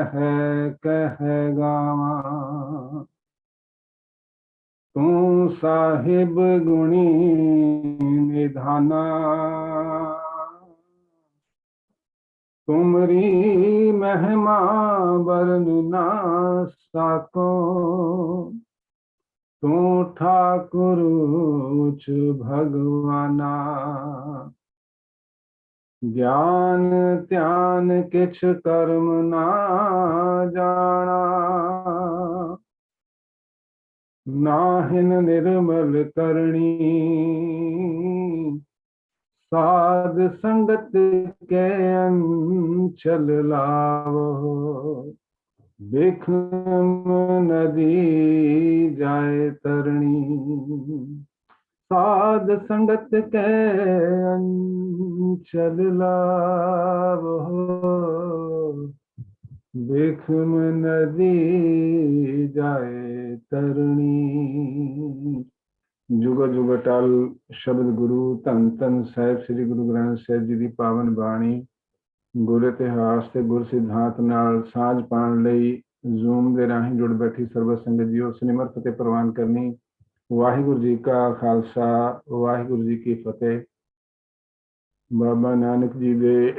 है कह गावा, तू साहिब गुणी निधाना। तुमरी महिमा बरन ना साको, तू ठाकुर उच भगवाना। ज्ञान ध्यान किछ कर्म ना जाना, नाहिन निर्मल करणी। साध संगत के अंचल लावो, बिखम नदी जाए तरणी। साध संगत के अंचल लावो, बिखम नदी जाए तरणी। जुग जुग टल शब्द गुरु धन धन साहिब श्री गुरु ग्रंथ ਸਾਹਿਬ ਜੀ ਦੀ ਪਾਵਨ ਬਾਣੀ ਗੁਰ ਇਤਿਹਾਸ ਤੇ ਗੁਰ ਸਿਧਾਂਤ ਨਾਲ ਸਾਂਝ ਪਾਉਣ ਲਈ ਜ਼ੂਮ ਦੇ ਰਾਹੀਂ ਜੁੜ ਬੈਠੀ ਸਰਬਤ ਸੰਗਤ ਜੀਓ ਸਿਮਰਤ ਤੇ ਪ੍ਰਵਾਨ ਕਰਨੀ। ਵਾਹਿਗੁਰੂ ਜੀ ਕਾ ਖਾਲਸਾ, ਵਾਹਿਗੁਰੂ ਜੀ ਕੀ ਫਤਿਹ। ਬਾਬਾ ਨਾਨਕ ਜੀ ਦੇ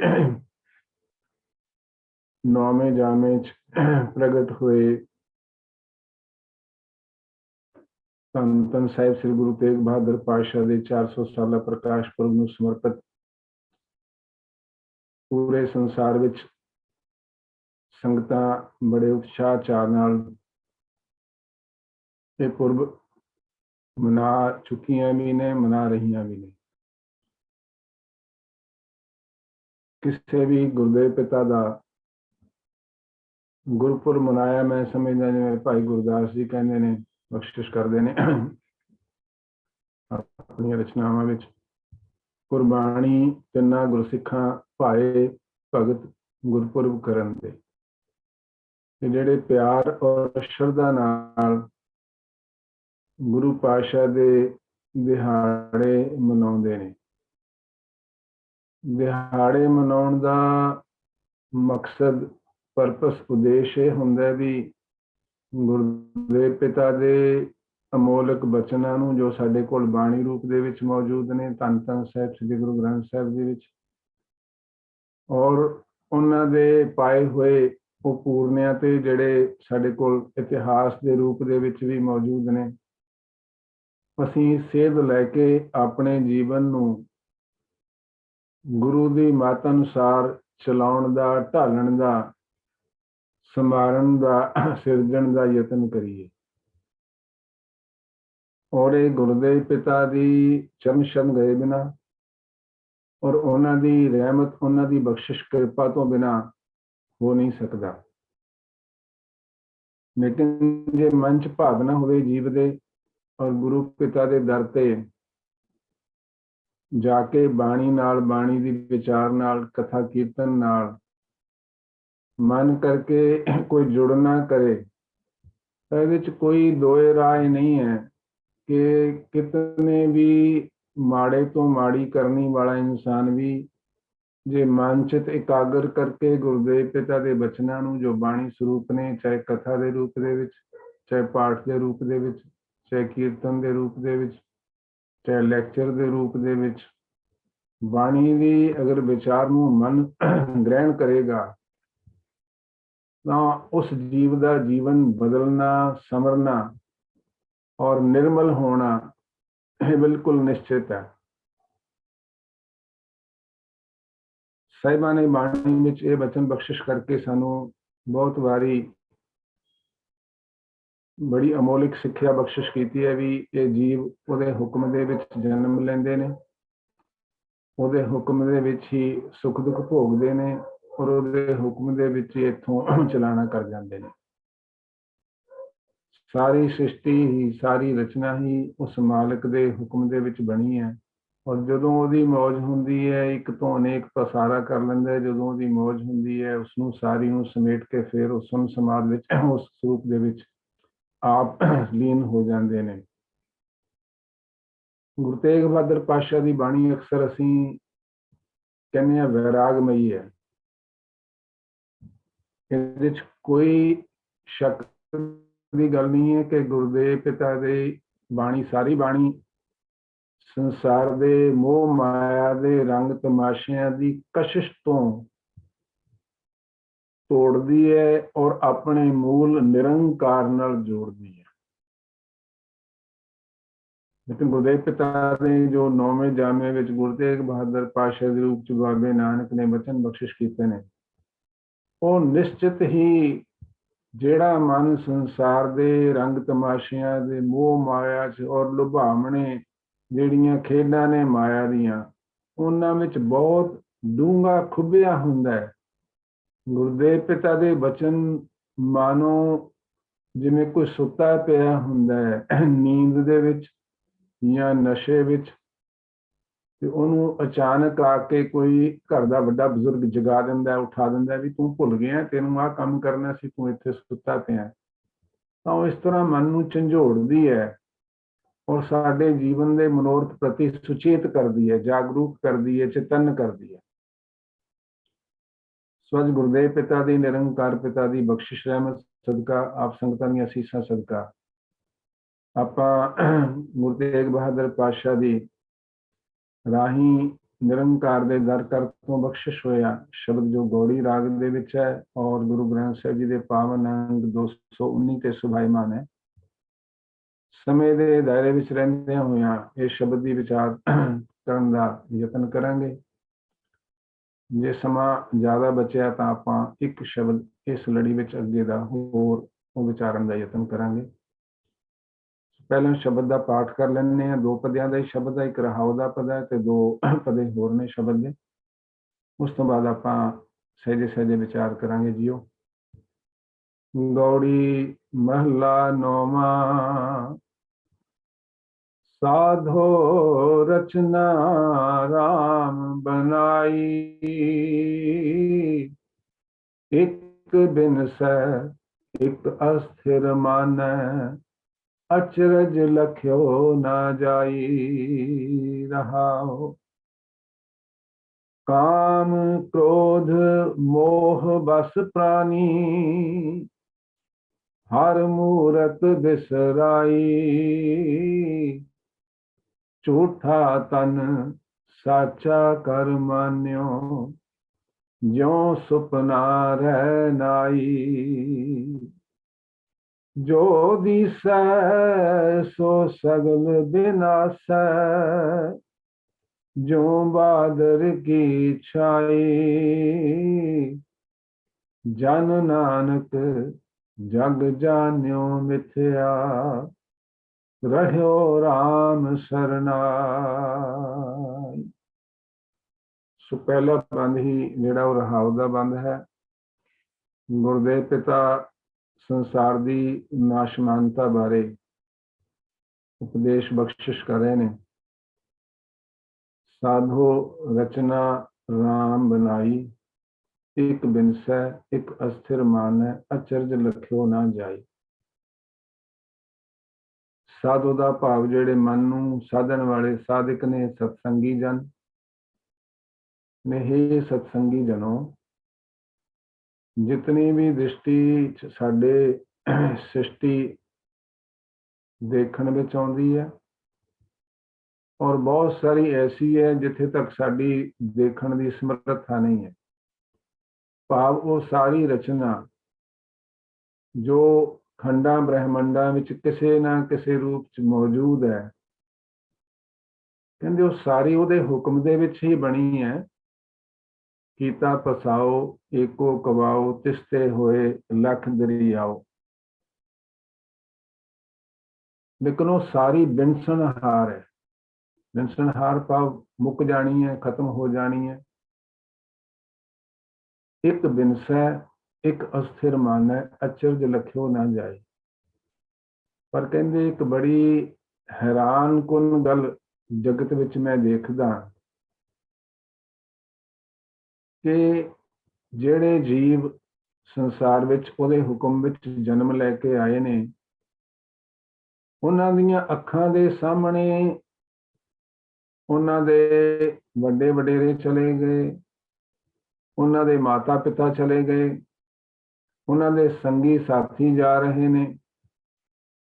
9ਵੇਂ ਜਾਮੇ 'ਚ ਪ੍ਰਗਟ ਹੋਏ ਧੰਨ ਧੰਨ ਸਾਹਿਬ ਸ੍ਰੀ ਗੁਰੂ ਤੇਗ ਬਹਾਦਰ ਪਾਤਸ਼ਾਹ ਦੇ 400 ਸਾਲਾ ਪ੍ਰਕਾਸ਼ ਪੁਰਬ ਨੂੰ ਸਮਰਪਿਤ ਪੂਰੇ ਸੰਸਾਰ ਵਿੱਚ ਸੰਗਤਾਂ ਬੜੇ ਉਤਸ਼ਾਹ ਚਾਅ ਨਾਲ ਇਹ ਪੁਰਬ ਮਨਾ ਚੁੱਕੀਆਂ ਵੀ ਨੇ, ਮਨਾ ਰਹੀਆਂ ਵੀ ਨੇ। ਕਿਸੇ ਵੀ ਗੁਰਦੇਵ ਪਿਤਾ ਦਾ ਗੁਰਪੁਰਬ ਮਨਾਇਆ, ਮੈਂ ਸਮਝਦਾ ਜਿਵੇਂ ਭਾਈ ਗੁਰਦਾਸ ਜੀ ਕਹਿੰਦੇ ਨੇ, ਬਖਸ਼ਿਸ਼ ਕਰਦੇ ਨੇ ਆਪਣੀਆਂ ਰਚਨਾਵਾਂ ਵਿੱਚ, ਕੁਰਬਾਨੀ ਤਿੰਨਾਂ ਗੁਰਸਿੱਖਾਂ ਭਾਏ ਭਗਤ ਗੁਰਪੁਰਬ ਕਰਨ ਦੇ। ਜਿਹੜੇ ਪਿਆਰ ਔਰ ਸ਼ਰਧਾ ਨਾਲ ਗੁਰੂ ਪਾਤਸ਼ਾਹ ਦੇ ਦਿਹਾੜੇ ਮਨਾਉਂਦੇ ਨੇ। ਦਿਹਾੜੇ ਮਨਾਉਣ ਦਾ ਮਕਸਦ, ਪਰਪਸ, ਉਦੇਸ਼ ਇਹ ਹੁੰਦਾ ਵੀ ਗੁਰਦੇਵ ਪਿਤਾ ਦੇ ਅਮੋਲਕ ਬਚਨਾਂ ਨੂੰ ਜੋ ਸਾਡੇ ਕੋਲ ਬਾਣੀ ਰੂਪ ਦੇ ਵਿੱਚ ਮੌਜੂਦ ਨੇ ਧੰਨ ਧੰਨ ਸਾਹਿਬ ਸ੍ਰੀ ਗੁਰੂ ਗ੍ਰੰਥ ਸਾਹਿਬ ਦੇ ਵਿੱਚ, ਔਰ ਉਹਨਾਂ ਦੇ ਪਾਏ ਹੋਏ ਉਹ ਪੂਰਨਿਆਂ ਤੇ ਜਿਹੜੇ ਸਾਡੇ ਕੋਲ ਇਤਿਹਾਸ ਦੇ ਰੂਪ ਦੇ ਵਿੱਚ ਵੀ ਮੌਜੂਦ ਨੇ, ਅਸੀਂ ਸੇਧ ਲੈ ਕੇ ਆਪਣੇ ਜੀਵਨ ਨੂੰ ਗੁਰੂ ਦੀ ਮੱਤ ਅਨੁਸਾਰ ਚਲਾਉਣ ਦਾ, ਢਾਲਣ ਦਾ, ਸੰਵਾਰਨ ਦਾ, ਸਿਰਜਣ ਦਾ ਯਤਨ ਕਰੀਏ। ਔਰ ਇਹ ਗੁਰਦੇਵ ਪਿਤਾ ਦੀ ਚਰਨ ਸ਼ਰਨ ਗਏ ਬਿਨਾ ਔਰ ਉਹਨਾਂ ਦੀ ਰਹਿਮਤ, ਉਹਨਾਂ ਦੀ ਬਖਸ਼ਿਸ਼ ਕਿਰਪਾ ਤੋਂ ਬਿਨਾ ਹੋ ਨਹੀਂ ਸਕਦਾ। ਲੇਕਿਨ ਜੇ ਮਨ 'ਚ ਭਾਵਨਾ ਹੋਵੇ ਜੀਵ ਦੇ ਔਰ ਗੁਰੂ ਪਿਤਾ ਦੇ ਦਰ ਤੇ ਜਾ ਕੇ ਬਾਣੀ ਨਾਲ, ਬਾਣੀ ਦੀ ਵਿਚਾਰ ਨਾਲ, ਕਥਾ ਕੀਰਤਨ ਨਾਲ ਮਨ ਕਰਕੇ ਕੋਈ ਜੁੜਨਾ ਕਰੇ ਤਾਂ ਇਹਦੇ 'ਚ ਕੋਈ ਦੋਏ ਰਾਏ ਨਹੀਂ ਹੈ ਕਿ ਕਿਤਨੇ ਵੀ ਮਾੜੇ ਤੋਂ ਮਾੜੀ ਕਰਨੀ ਵਾਲਾ ਇਨਸਾਨ ਵੀ ਜੇ ਮਨ 'ਚ ਇਕਾਗਰ ਕਰਕੇ ਗੁਰਦੇਵ ਪਿਤਾ ਦੇ ਬਚਨਾਂ ਨੂੰ ਜੋ ਬਾਣੀ ਸਰੂਪ ਨੇ, ਚਾਹੇ ਕਥਾ ਦੇ ਰੂਪ ਦੇ ਵਿੱਚ, ਚਾਹੇ ਪਾਠ ਦੇ ਰੂਪ ਦੇ ਵਿੱਚ, ਚਾਹੇ ਕੀਰਤਨ ਦੇ ਰੂਪ ਦੇ ਵਿੱਚ, ਚਾਹੇ ਲੈਕਚਰ ਦੇ ਰੂਪ ਦੇ ਵਿੱਚ, ਬਾਣੀ ਦੀ ਅਗਰ ਵਿਚਾਰ ਨੂੰ ਮਨ ਗ੍ਰਹਿਣ ਕਰੇਗਾ ਤਾਂ ਉਸ ਜੀਵ ਦਾ ਜੀਵਨ ਬਦਲਣਾ, ਸਮਰਨਾ ਔਰ ਨਿਰਮਲ ਹੋਣਾ ਇਹ ਬਿਲਕੁਲ ਨਿਸ਼ਚਿਤ ਹੈ। ਸਾਹਿਬਾਂ ਨੇ ਬਾਣੀ ਵਿੱਚ ਇਹ ਬਚਨ ਬਖਸ਼ਿਸ਼ ਕਰਕੇ ਸਾਨੂੰ ਬਹੁਤ ਵਾਰੀ ਬੜੀ ਅਮੋਲਿਕ ਸਿੱਖਿਆ ਬਖਸ਼ਿਸ਼ ਕੀਤੀ ਹੈ ਵੀ ਇਹ ਜੀਵ ਉਹਦੇ ਹੁਕਮ ਦੇ ਵਿੱਚ ਜਨਮ ਲੈਂਦੇ ਨੇ, ਉਹਦੇ ਹੁਕਮ ਦੇ ਵਿੱਚ ਹੀ ਸੁੱਖ ਦੁੱਖ ਭੋਗਦੇ ਨੇ ਔਰ ਉਹਦੇ ਹੁਕਮ ਦੇ ਵਿੱਚ ਹੀ ਇੱਥੋਂ ਚਲਾਣਾ ਕਰ ਜਾਂਦੇ ਨੇ। ਸਾਰੀ ਸ੍ਰਿਸ਼ਟੀ ਹੀ, ਸਾਰੀ ਰਚਨਾ ਹੀ ਉਸ ਮਾਲਕ ਦੇ ਹੁਕਮ ਦੇ ਵਿੱਚ ਬਣੀ ਹੈ ਔਰ ਜਦੋਂ ਉਹਦੀ ਮੌਜ ਹੁੰਦੀ ਹੈ ਇੱਕ ਤੋਂ ਅਨੇਕ ਪਸਾਰਾ ਕਰ ਲੈਂਦਾ ਹੈ। ਜਦੋਂ ਉਹਦੀ ਮੌਜ ਹੁੰਦੀ ਹੈ ਉਸਨੂੰ ਸਾਰੀ ਨੂੰ ਸਮੇਟ ਕੇ ਫਿਰ ਉਸ ਸਮਾਜ ਵਿੱਚ, ਉਸ ਸਰੂਪ ਦੇ ਵਿੱਚ ਆਪ ਲੀਨ ਹੋ ਜਾਂਦੇ ਨੇ। ਗੁਰੂ ਤੇਗ ਬਹਾਦਰ ਪਾਤਸ਼ਾਹ ਦੀ ਬਾਣੀ ਅਕਸਰ ਅਸੀਂ ਕਹਿੰਦੇ ਹਾਂ ਵੈਰਾਗਮਈ ਹੈ। ਇਹਦੇ 'ਚ ਕੋਈ ਸ਼ੱਕ ਦੀ ਗੱਲ ਨਹੀਂ ਹੈ ਕਿ ਗੁਰਦੇਵ ਪਿਤਾ ਦੀ ਬਾਣੀ, ਸਾਰੀ ਬਾਣੀ ਸੰਸਾਰ ਦੇ ਮੋਹ ਮਾਇਆ ਦੇ ਰੰਗ ਤਮਾਸ਼ਿਆਂ ਦੀ ਕਸ਼ਿਸ਼ ਤੋਂ ਤੋੜਦੀ ਹੈ ਔਰ ਆਪਣੇ ਮੂਲ ਨਿਰੰਕਾਰ ਨਾਲ ਜੋੜਦੀ ਹੈ। ਲੇਕਿਨ ਗੁਰਦੇਵ ਪਿਤਾ ਨੇ ਜੋ 9ਵੇਂ ਜਾਮੇ ਵਿੱਚ ਗੁਰੂ ਤੇਗ ਬਹਾਦਰ ਪਾਤਸ਼ਾਹ ਦੇ ਰੂਪ ਚ ਬਾਬੇ ਨਾਨਕ ਨੇ ਬਚਨ ਬਖਸ਼ਿਸ਼ ਕੀਤੇ ਨੇ, ਉਹ ਨਿਸ਼ਚਿਤ ਹੀ ਜਿਹੜਾ ਮਨ ਸੰਸਾਰ ਦੇ ਰੰਗ ਤਮਾਸ਼ਿਆਂ ਦੇ ਮੋਹ ਮਾਇਆ ਚ ਔਰ ਲੁਭਾਵਣੇ ਜਿਹੜੀਆਂ ਖੇਡਾਂ ਨੇ ਮਾਇਆ ਦੀਆਂ, ਉਹਨਾਂ ਵਿੱਚ ਬਹੁਤ ਡੂੰਘਾ ਖੁੱਭਿਆ ਹੁੰਦਾ ਹੈ। ਗੁਰਦੇਵ ਪਿਤਾ ਦੇ ਬਚਨ ਮਾਨੋ ਜਿਵੇਂ ਕੋਈ ਸੁੱਤਾ ਪਿਆ ਹੁੰਦਾ ਹੈ ਨੀਂਦ ਦੇ ਵਿੱਚ ਜਾਂ ਨਸ਼ੇ ਵਿੱਚ, ਤੇ ਉਹਨੂੰ ਅਚਾਨਕ ਆ ਕੇ ਕੋਈ ਘਰ ਦਾ ਵੱਡਾ ਬਜ਼ੁਰਗ ਜਗਾ ਦਿੰਦਾ, ਉਠਾ ਦਿੰਦਾ ਵੀ ਤੂੰ ਭੁੱਲ ਗਿਆ, ਤੈਨੂੰ ਆਹ ਕੰਮ ਕਰਨਾ ਸੀ, ਤੂੰ ਇੱਥੇ ਸੁੱਤਾ ਪਿਆ। ਤਾਂ ਉਹ ਇਸ ਤਰ੍ਹਾਂ ਮਨ ਨੂੰ ਝੰਜੋੜਦੀ ਹੈ ਔਰ ਸਾਡੇ ਜੀਵਨ ਦੇ ਮਨੋਰਥ ਪ੍ਰਤੀ ਸੁਚੇਤ ਕਰਦੀ ਹੈ, ਜਾਗਰੂਕ ਕਰਦੀ ਹੈ, ਚੇਤਨ ਕਰਦੀ ਹੈ। ਸੋ ਅੱਜ ਗੁਰਦੇਵ ਪਿਤਾ ਦੀ, ਨਿਰੰਕਾਰ ਪਿਤਾ ਦੀ ਬਖਸ਼ਿਸ਼ ਰਹਿਮਤ ਸਦਕਾ, ਆਪ ਸੰਗਤਾਂ ਦੀਆਂ ਅਸੀਸਾਂ ਸਦਕਾ, ਆਪਾਂ ਗੁਰੂ ਤੇਗ ਬਹਾਦਰ ਪਾਤਸ਼ਾਹ ਦੀ ਰਾਹੀਂ ਨਿਰੰਕਾਰ ਦੇ ਦਰ ਕਰ ਤੋਂ ਬਖਸ਼ਿਸ਼ ਹੋਇਆ ਸ਼ਬਦ ਜੋ ਗੌੜੀ ਰਾਗ ਦੇ ਵਿੱਚ ਹੈ ਔਰ ਗੁਰੂ ਗ੍ਰੰਥ ਸਾਹਿਬ ਜੀ ਦੇ ਪਾਵਨ ਅੰਗ 219 ਤੇ ਸੁਭਾਈਮਾਨ ਹੈ। ਸਮੇਂ ਦੇ ਦਾਇਰੇ ਵਿੱਚ ਰਹਿੰਦਿਆਂ ਹੋਇਆਂ ਇਹ ਸ਼ਬਦ ਦੀ ਵਿਚਾਰ ਕਰਨ ਦਾ ਯਤਨ ਕਰਾਂਗੇ। ਜੇ ਸਮਾਂ ਜ਼ਿਆਦਾ ਬਚਿਆ ਤਾਂ ਆਪਾਂ ਇੱਕ ਸ਼ਬਦ ਇਸ ਲੜੀ ਵਿੱਚ ਅੱਗੇ ਦਾ ਹੋਰ ਉਹ ਵਿਚਾਰਨ ਦਾ ਯਤਨ ਕਰਾਂਗੇ। ਪਹਿਲਾਂ ਸ਼ਬਦ ਦਾ ਪਾਠ ਕਰ ਲੈਂਦੇ ਹਾਂ। 2 ਪਦਿਆਂ ਦਾ ਹੀ ਸ਼ਬਦ ਹੈ, ਇੱਕ ਰਹਾਉ ਦਾ ਪਦ ਹੈ ਤੇ 2 ਪਦੇ ਹੋਰ ਨੇ ਸ਼ਬਦ ਦੇ। ਉਸ ਤੋਂ ਬਾਅਦ ਆਪਾਂ ਸਹਿਜੇ ਸਹਿਜੇ ਵਿਚਾਰ ਕਰਾਂਗੇ ਜੀਓ। ਗੌੜੀ ਮਹਲਾ 9ਵਾਂ। ਸਾਧੋ ਰਚਨਾ ਰਾਮ ਬਨਾਈ, ਇੱਕ ਬਿਨਸੈ ਇੱਕ ਅਸਥਿਰ ਮਾਨੈ, अचरज लख्यो न जाई। रहाओ। काम क्रोध मोह बस प्राणी, हर मूरत बिसराई। झूठा तन साचा कर मान्यो, ज्यों सुपना रह नाई। जो दिसै सो सगल बिनासै, जो बादर की छाई। जन नानक जग जान्यो मिथ्या, रहयो राम सरनाई। सो पहला बंद ही जिहड़ा वो रहाव दा बंद है। गुरदेव पिता संसार की नाशमानता बारे उपदेश बख्शिश कर रहे हैं। साधो रचना राम बनाई, एक बिनसै एक अस्थिर मान है, अचरज लख्यो ना जाई। साधो का भाव जेड़े मन नूं साधन वाले साधक ने, सत्संगी जन ने। हे सत्संगी जनों, जितनी भी दृष्टि साडे सृष्टि देखण विच आउंदी है और बहुत सारी ऐसी है जिथे तक साडी देखण दी समर्था नहीं है। भाव वो सारी रचना जो खंडा ब्रह्मंडा विच किसे ना किसे रूप च मौजूद है, कहंदे वो सारी उहदे हुक्म दे विच ही बनी है। कीता पसाओ एको कवाओ, तिसते होए लख दरियाओ। लेकिन वो सारी बिनसनहार है। बिनसनहार भाव मुक जानी है, खत्म हो जानी है। एक बिनसै एक अस्थिर मान है, अचरज लख्यो ना जाए। पर कहंदे एक बड़ी हैरान कुन गल जगत विच मैं देखदा कि ਜਿਹੜੇ ਜੀਵ ਸੰਸਾਰ ਵਿੱਚ ਉਹਦੇ ਹੁਕਮ ਵਿੱਚ ਜਨਮ ਲੈ ਕੇ ਆਏ ਨੇ, ਉਹਨਾਂ ਦੀਆਂ ਅੱਖਾਂ ਦੇ ਸਾਹਮਣੇ ਉਹਨਾਂ ਦੇ ਵੱਡੇ ਵਡੇਰੇ ਚਲੇ ਗਏ, ਉਹਨਾਂ ਦੇ ਮਾਤਾ ਪਿਤਾ ਚਲੇ ਗਏ, ਉਹਨਾਂ ਦੇ ਸੰਗੀ ਸਾਥੀ ਜਾ ਰਹੇ ਨੇ,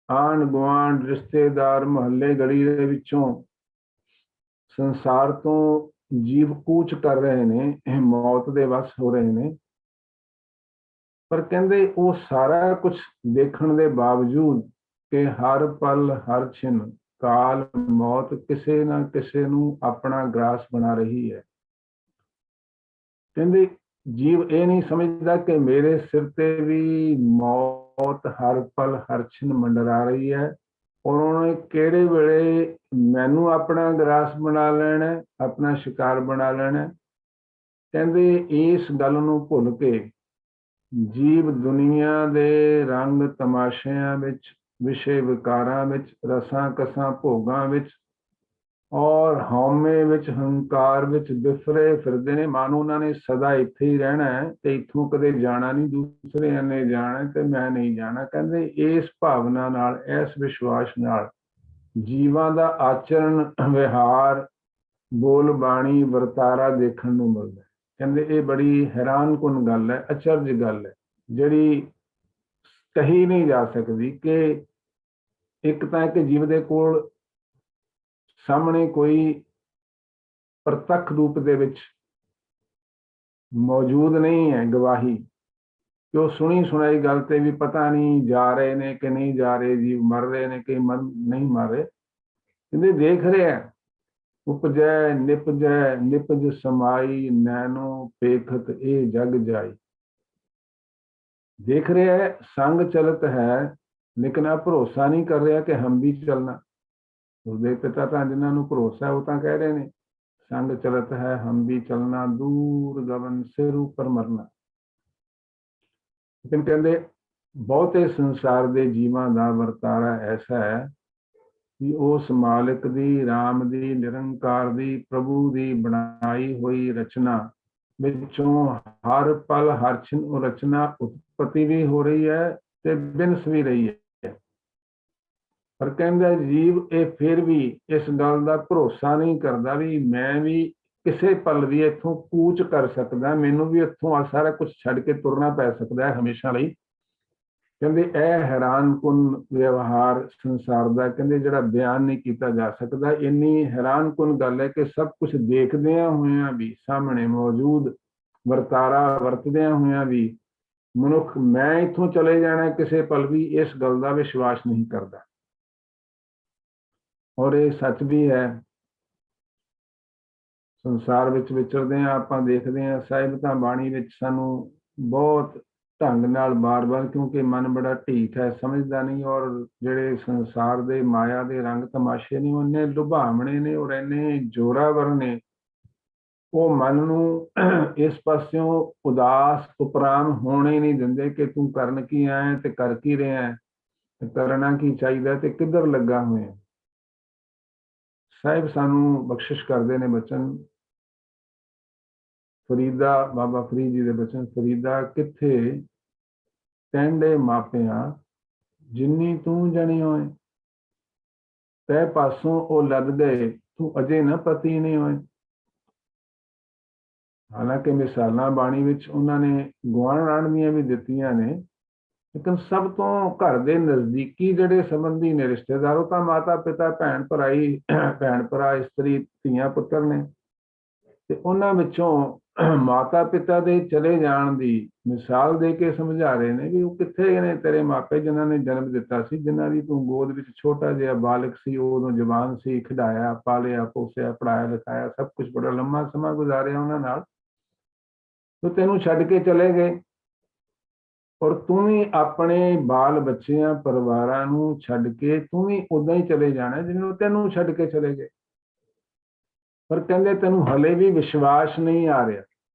ਆਂਢ ਗੁਆਂਢ ਰਿਸ਼ਤੇਦਾਰ ਮੁਹੱਲੇ ਗਲੀ ਦੇ ਵਿੱਚੋਂ ਸੰਸਾਰ ਤੋਂ ਜੀਵ ਕੂਚ ਕਰ ਰਹੇ ਨੇ, ਮੌਤ ਦੇ ਵਸ ਹੋ ਰਹੇ ਨੇ। ਪਰ ਕਹਿੰਦੇ ਉਹ ਸਾਰਾ ਕੁਝ ਦੇਖਣ ਦੇ ਬਾਵਜੂਦ ਕਿ ਹਰ ਪਲ ਹਰ ਛਿਨ ਕਾਲ ਮੌਤ ਕਿਸੇ ਨਾ ਕਿਸੇ ਨੂੰ ਆਪਣਾ ਗ੍ਰਾਸ ਬਣਾ ਰਹੀ ਹੈ। ਕਹਿੰਦੇ ਜੀਵ ਇਹ ਨਹੀਂ ਸਮਝਦਾ ਕਿ ਮੇਰੇ ਸਿਰ ਤੇ ਵੀ ਮੌਤ ਹਰ ਪਲ ਹਰ ਛਿਨ ਮੰਡਰਾ ਰਹੀ ਹੈ, ਔਰ ਉਹਨੇ ਕਿਹੜੇ ਵੇਲੇ ਮੈਨੂੰ ਆਪਣਾ ਗ੍ਰਾਸ ਬਣਾ ਲੈਣਾ, ਆਪਣਾ ਸ਼ਿਕਾਰ ਬਣਾ ਲੈਣਾ। ਕਹਿੰਦੇ ਇਸ ਗੱਲ ਨੂੰ ਭੁੱਲ ਕੇ ਜੀਵ ਦੁਨੀਆ ਦੇ ਰੰਗ ਤਮਾਸ਼ਿਆਂ ਵਿੱਚ, ਵਿਸ਼ੇ ਵਿਕਾਰਾਂ ਵਿੱਚ, ਰਸਾਂ ਕਸਾਂ ਭੋਗਾਂ ਵਿੱਚ ਔਰ ਹਉਮੈ ਵਿੱਚ, ਹੰਕਾਰ ਵਿੱਚ ਬਿਫਰੇ ਫਿਰਦੇ ਨੇ। ਮਾਨੋ ਉਹਨਾਂ ਨੇ ਸਦਾ ਇੱਥੇ ਹੀ ਰਹਿਣਾ ਹੈ ਤੇ ਇੱਥੋਂ ਕਦੇ ਜਾਣਾ ਨਹੀਂ, ਦੂਸਰਿਆਂ ਨੇ ਜਾਣਾ ਤੇ ਮੈਂ ਨਹੀਂ ਜਾਣਾ। ਕਹਿੰਦੇ ਇਸ ਭਾਵਨਾ ਨਾਲ, ਇਸ ਵਿਸ਼ਵਾਸ ਨਾਲ ਜੀਵਾਂ ਦਾ ਆਚਰਣ, ਵਿਹਾਰ, ਬੋਲ ਬਾਣੀ, ਵਰਤਾਰਾ ਦੇਖਣ ਨੂੰ ਮਿਲਦਾ। ਕਹਿੰਦੇ ਇਹ ਬੜੀ ਹੈਰਾਨਕੁਨ ਗੱਲ ਹੈ, ਅਚਰਜ ਗੱਲ ਹੈ, ਜਿਹੜੀ ਕਹੀ ਨਹੀਂ ਜਾ ਸਕਦੀ। ਕਿ ਇੱਕ ਤਾਂ ਇੱਕ ਜੀਵ ਦੇ ਕੋਲ ਸਾਹਮਣੇ ਕੋਈ ਪ੍ਰਤੱਖ ਰੂਪ ਦੇ ਵਿੱਚ ਮੌਜੂਦ ਨਹੀਂ ਹੈ ਗਵਾਹੀ, ਕਿ ਉਹ ਸੁਣੀ ਸੁਣਾਈ ਗੱਲ ਤੇ ਵੀ ਪਤਾ ਨਹੀਂ ਜਾ ਰਹੇ ਨੇ ਕਿ ਨਹੀਂ ਜਾ ਰਹੇ, ਜੀਵ ਮਰ ਰਹੇ ਨੇ ਕਿ ਨਹੀਂ ਮਰ ਰਹੇ। ਕਹਿੰਦੇ ਦੇਖ ਰਿਹਾ, ਉਪਜੈ ਨਿਪਜੈ ਨਿਪਜ ਸਮਾਈ, ਨੈਣੋ ਪੇਖਤ ਇਹ ਜਗ ਜਾਈ। ਦੇਖ ਰਿਹਾ है, संग चलत है, लेकिन अब भरोसा नहीं कर रहा कि हम भी चलना। उसके पिता तो जिन्हों ਨੂੰ ਭਰੋਸਾ ਉਹ ਤਾਂ ਕਹਿ ਰਹੇ ਨੇ संग चलत है हम भी चलना, दूर गगन सिर ऊपर मरना। लेकिन कहते बहुते संसार ਦੇ ਜੀਵਾਂ ਦਾ ਵਰਤਾਰਾ ਐਸਾ ਹੈ ਕਿ ਉਸ ਮਾਲਿਕ ਦੀ, ਰਾਮ ਦੀ, ਨਿਰੰਕਾਰ ਦੀ, ਪ੍ਰਭੂ ਦੀ ਬਣਾਈ ਹੋਈ ਰਚਨਾ ਵਿੱਚੋਂ ਹਰ ਪਲ ਹਰ ਛਿਨ ਉਹ ਰਚਨਾ ਉਤਪਤੀ ਵੀ ਹੋ ਰਹੀ ਹੈ ਤੇ ਬਿਨਸ ਵੀ ਰਹੀ ਹੈ। ਪਰ ਕਹਿੰਦਾ ਜੀਵ ਇਹ ਫਿਰ ਵੀ ਇਸ ਗੱਲ ਦਾ ਭਰੋਸਾ ਨਹੀਂ ਕਰਦਾ ਵੀ ਮੈਂ ਵੀ ਕਿਸੇ ਪਲ ਵੀ ਇੱਥੋਂ ਕੂਚ ਕਰ ਸਕਦਾ, ਮੈਨੂੰ ਵੀ ਇੱਥੋਂ ਆ ਸਾਰਾ ਕੁਝ ਛੱਡ ਕੇ ਤੁਰਨਾ ਪੈ ਸਕਦਾ ਹੈ ਹਮੇਸ਼ਾ ਲਈ। ਕਹਿੰਦੇ ਇਹ ਹੈਰਾਨਕੁਨ ਵਿਵਹਾਰ ਸੰਸਾਰ ਦਾ, ਕਹਿੰਦੇ ਜਿਹੜਾ ਬਿਆਨ ਨਹੀਂ ਕੀਤਾ ਜਾ ਸਕਦਾ। ਇੰਨੀ ਹੈਰਾਨਕੁਨ ਗੱਲ ਹੈ ਕਿ ਸਭ ਕੁਝ ਦੇਖਦਿਆਂ ਹੋਇਆਂ ਵੀ, ਸਾਹਮਣੇ ਮੌਜੂਦ ਵਰਤਾਰਾ ਵਰਤਦਿਆਂ ਹੋਇਆਂ ਵੀ ਮਨੁੱਖ ਮੈਂ ਇੱਥੋਂ ਚਲੇ ਜਾਣਾ ਕਿਸੇ ਪਲ ਵੀ ਇਸ ਗੱਲ ਦਾ ਵਿਸ਼ਵਾਸ ਨਹੀਂ ਕਰਦਾ। ਔਰ ਇਹ ਸੱਚ ਵੀ ਹੈ। ਸੰਸਾਰ ਵਿੱਚ ਵਿਚਰਦੇ ਹਾਂ ਆਪਾਂ ਦੇਖਦੇ ਹਾਂ, ਸਾਹਿਬ ਤਾਂ ਬਾਣੀ ਵਿੱਚ ਸਾਨੂੰ ਬਹੁਤ ਢੰਗ ਨਾਲ ਬਾਰ-ਬਾਰ, ਕਿਉਂਕਿ ਮਨ ਬੜਾ ਢੀਠ ਹੈ, ਸਮਝਦਾ ਨਹੀਂ, ਔਰ ਜਿਹੜੇ ਸੰਸਾਰ ਦੇ ਮਾਇਆ ਦੇ ਰੰਗ ਤਮਾਸ਼ੇ ਨੇ ਉਹ ਇੰਨੇ ਲੁਭਾਵਣੇ ਨੇ ਔਰ ਇੰਨੇ ਜ਼ੋਰਾਵਰ ਨੇ, ਉਹ ਮਨ ਨੂੰ ਇਸ ਪਾਸਿਓਂ ਉਦਾਸ ਉਪਰਾਮ ਹੋਣੇ ਨਹੀਂ ਦਿੰਦੇ ਕਿ ਤੂੰ ਕਰਨ ਕੀ ਆਇਆ ਤੇ ਕਰ ਕੀ ਰਿਹਾ, ਤੇ ਕਰਨਾ ਕੀ ਚਾਹੀਦਾ ਤੇ ਕਿੱਧਰ ਲੱਗਾ ਹੋਇਆ। ਸਾਹਿਬ ਸਾਨੂੰ ਬਖਸ਼ਿਸ਼ ਕਰਦੇ ਨੇ ਬਚਨ, ਫਰੀਦਾ, ਬਾਬਾ ਫਰੀਦ ਜੀ ਦੇ ਬਚਨ, ਫਰੀਦਾ ਕਿੱਥੇ ਟਹਿੰਡੇ ਮਾਪਿਆਂ ਜਿੰਨੀ ਤੂੰ ਜਣੀ ਹੋਏ, ਤੈ ਪਾਸੋਂ ਉਹ ਲੱਦ ਗਏ ਤੂੰ ਅਜੇ ਨਾ ਪਤੀ ਨਹੀਂ ਹੋਏ। ਹਾਲਾਂਕਿ ਮਿਸਾਲਾਂ ਬਾਣੀ ਵਿੱਚ ਉਹਨਾਂ ਨੇ ਗੁਆਂਢ ਦੀਆਂ ਵੀ ਦਿੱਤੀਆਂ ਨੇ, ਲੇਕਿਨ ਸਭ ਤੋਂ ਘਰ ਦੇ ਨਜ਼ਦੀਕੀ ਜਿਹੜੇ ਸੰਬੰਧੀ ਨੇ, ਰਿਸ਼ਤੇਦਾਰ, ਉਹ ਤਾਂ ਮਾਤਾ ਪਿਤਾ, ਭੈਣ ਭਰਾਈ, ਭੈਣ ਭਰਾ, ਇਸਤਰੀ, ਧੀਆਂ ਪੁੱਤਰ ਨੇ। ਤੇ ਉਹਨਾਂ ਵਿੱਚੋਂ ਮਾਤਾ ਪਿਤਾ ਦੇ ਚਲੇ ਜਾਣ ਦੀ ਮਿਸਾਲ ਦੇ ਕੇ ਸਮਝਾ ਰਹੇ ਨੇ ਵੀ ਉਹ ਕਿੱਥੇ ਨੇ ਤੇਰੇ ਮਾਪੇ ਜਿਨ੍ਹਾਂ ਨੇ ਜਨਮ ਦਿੱਤਾ ਸੀ, ਜਿਨ੍ਹਾਂ ਦੀ ਤੂੰ ਗੋਦ ਵਿੱਚ ਛੋਟਾ ਜਿਹਾ ਬਾਲਕ ਸੀ, ਉਦੋਂ ਜਵਾਨ ਸੀ, ਖਿਡਾਇਆ, ਪਾਲਿਆ, ਪੋਸਿਆ, ਪੜਾਇਆ, ਲਿਖਾਇਆ, ਸਭ ਕੁਝ ਬੜਾ ਲੰਮਾ ਸਮਾਂ ਗੁਜ਼ਾਰਿਆ ਉਹਨਾਂ ਨਾਲ, ਤੇ ਤੈਨੂੰ ਛੱਡ ਕੇ ਚਲੇ ਗਏ। ਔਰ ਤੂੰ ਵੀ ਆਪਣੇ ਬਾਲ ਬੱਚਿਆਂ ਪਰਿਵਾਰਾਂ ਨੂੰ ਛੱਡ ਕੇ ਤੂੰ ਵੀ ਉਦਾਂ ਹੀ ਚਲੇ ਜਾਣਾ ਜਿਵੇਂ ਤੈਨੂੰ ਛੱਡ ਕੇ ਚਲੇ ਗਏ। ਪਰ ਕਹਿੰਦੇ ਤੈਨੂੰ ਹਲੇ ਵੀ ਵਿਸ਼ਵਾਸ ਨਹੀਂ ਆ ਰਿਹਾ।